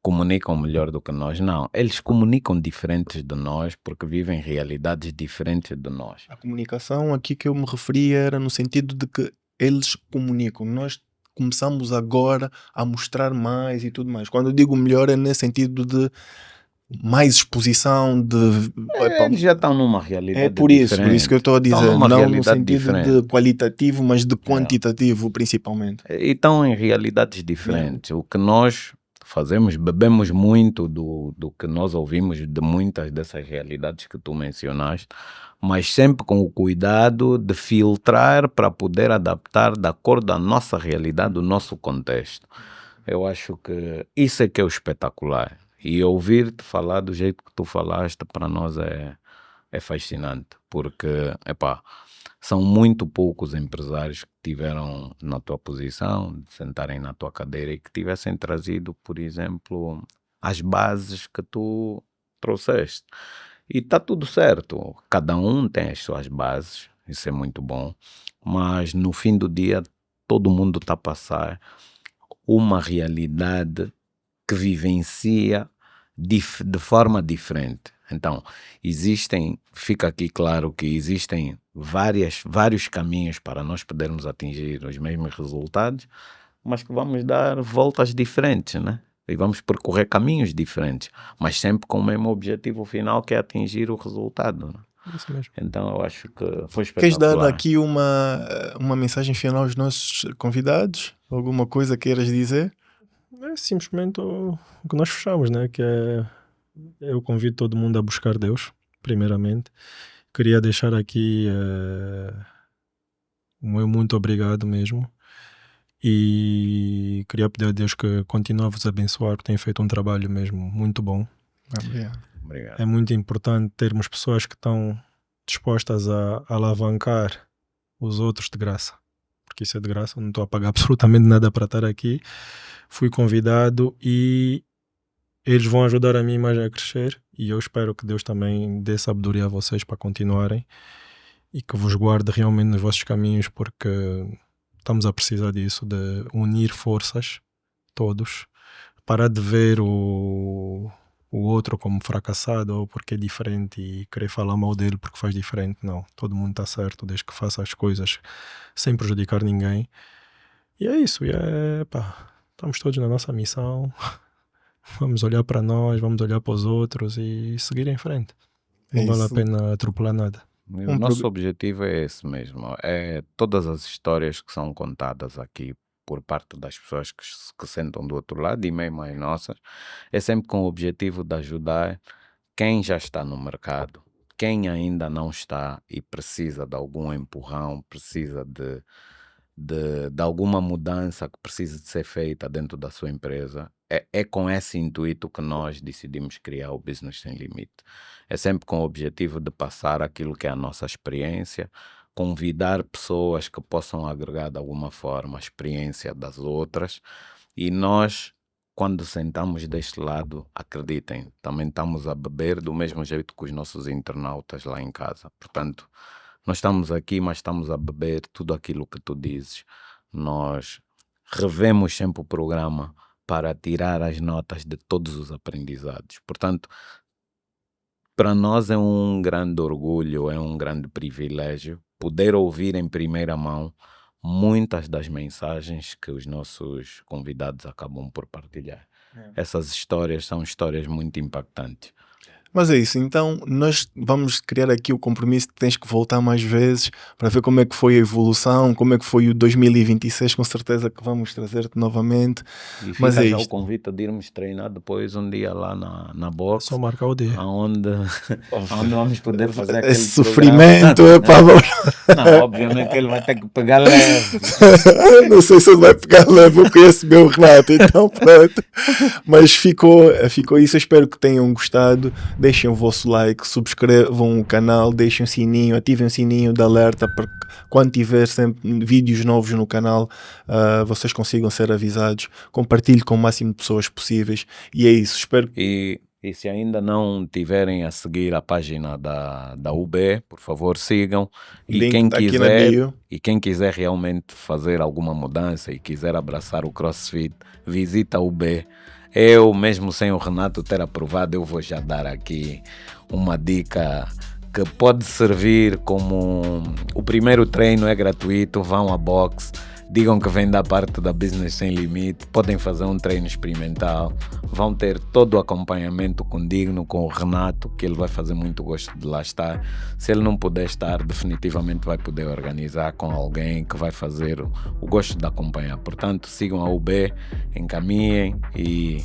comunicam melhor do que nós. Não, eles comunicam diferentes de nós porque vivem realidades diferentes de nós. A comunicação aqui que eu me referia era no sentido de que eles comunicam. Nós começamos agora a mostrar mais e tudo mais. Quando eu digo melhor é nesse sentido de mais exposição, de... Eles já estão numa realidade É por isso que eu estou a Estão dizer. numa Não no realidade sentido diferente. de qualitativo, mas de quantitativo principalmente. E estão em realidades diferentes. O que nós fazemos, bebemos muito do que nós ouvimos de muitas dessas realidades que tu mencionaste, mas sempre com o cuidado de filtrar para poder adaptar de acordo à nossa realidade, do nosso contexto. Eu acho que isso é que é o espetacular. E ouvir-te falar do jeito que tu falaste, para nós é fascinante, porque, são muito poucos empresários que tiveram na tua posição, de sentarem na tua cadeira e que tivessem trazido, por exemplo, as bases que tu trouxeste. E está tudo certo, cada um tem as suas bases, isso é muito bom, mas no fim do dia todo mundo está a passar uma realidade que vivencia de forma diferente. Então, fica aqui claro que existem vários caminhos para nós podermos atingir os mesmos resultados, mas que vamos dar voltas diferentes, né? E vamos percorrer caminhos diferentes, mas sempre com o mesmo objetivo final, que é atingir o resultado, né? Isso mesmo. Então, eu acho que foi Queres espetacular. dar aqui uma mensagem final aos nossos convidados? Alguma coisa queiras dizer? É simplesmente o que nós fechamos, né? Que eu convido todo mundo a buscar Deus, primeiramente. Queria deixar aqui o meu muito obrigado mesmo. E queria pedir a Deus que continue a vos abençoar, porque tem feito um trabalho mesmo muito bom. Obrigado. É muito importante termos pessoas que estão dispostas a alavancar os outros de graça, porque isso é de graça, eu não estou a pagar absolutamente nada para estar aqui. Fui convidado e eles vão ajudar a mim mais a crescer, e eu espero que Deus também dê sabedoria a vocês para continuarem e que vos guarde realmente nos vossos caminhos, porque estamos a precisar disso, de unir forças, todos, parar de ver o outro como fracassado ou porque é diferente e querer falar mal dele porque faz diferente. Não, todo mundo está certo desde que faça as coisas sem prejudicar ninguém. E é isso, estamos todos na nossa missão. Vamos olhar para nós, vamos olhar para os outros e seguir em frente. Não vale a pena atropelar nada. O nosso objetivo é esse mesmo. É todas as histórias que são contadas aqui por parte das pessoas que sentam do outro lado e mesmo as nossas, é sempre com o objetivo de ajudar quem já está no mercado, quem ainda não está e precisa de algum empurrão, precisa de alguma mudança que precisa de ser feita dentro da sua empresa. É com esse intuito que nós decidimos criar o Business Sem Limite. É sempre com o objetivo de passar aquilo que é a nossa experiência, convidar pessoas que possam agregar de alguma forma a experiência das outras, e nós, quando sentamos deste lado, acreditem, também estamos a beber do mesmo jeito que os nossos internautas lá em casa. Portanto, nós estamos aqui, mas estamos a beber tudo aquilo que tu dizes. Nós revemos sempre o programa para tirar as notas de todos os aprendizados. Portanto, para nós é um grande orgulho, é um grande privilégio poder ouvir em primeira mão muitas das mensagens que os nossos convidados acabam por partilhar. Essas histórias são histórias muito impactantes. Mas é isso, então nós vamos criar aqui o compromisso que tens que voltar mais vezes para ver como é que foi a evolução, como é que foi o 2026, com certeza que vamos trazer-te novamente. E fica Mas é já o isto. convite de irmos treinar depois um dia lá na box, Só marcar o dia. onde vamos poder fazer aquele Esse sofrimento, Não, obviamente que ele vai ter que pegar leve. Não sei se ele vai pegar leve, eu conheço bem o Renato, então pronto. Mas ficou isso, eu espero que tenham gostado. Deixem o vosso like, subscrevam o canal, deixem o sininho, ativem o sininho de alerta para que quando tiver sempre vídeos novos no canal, vocês consigam ser avisados. Compartilhe com o máximo de pessoas possíveis, e é isso, espero. E se ainda não tiverem a seguir a página da UB, por favor sigam. Link tá aqui na bio. E quem quiser realmente fazer alguma mudança e quiser abraçar o CrossFit, visita a UB. Eu, mesmo sem o Renato ter aprovado, eu vou já dar aqui uma dica que pode servir como o primeiro treino é gratuito, vão à box, digam que vem da parte da Business Sem Limite, podem fazer um treino experimental, vão ter todo o acompanhamento condigno com o Renato, que ele vai fazer muito gosto de lá estar. Se ele não puder estar, definitivamente vai poder organizar com alguém que vai fazer o gosto de acompanhar. Portanto, sigam a UB, encaminhem e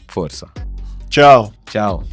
força. Tchau. Tchau.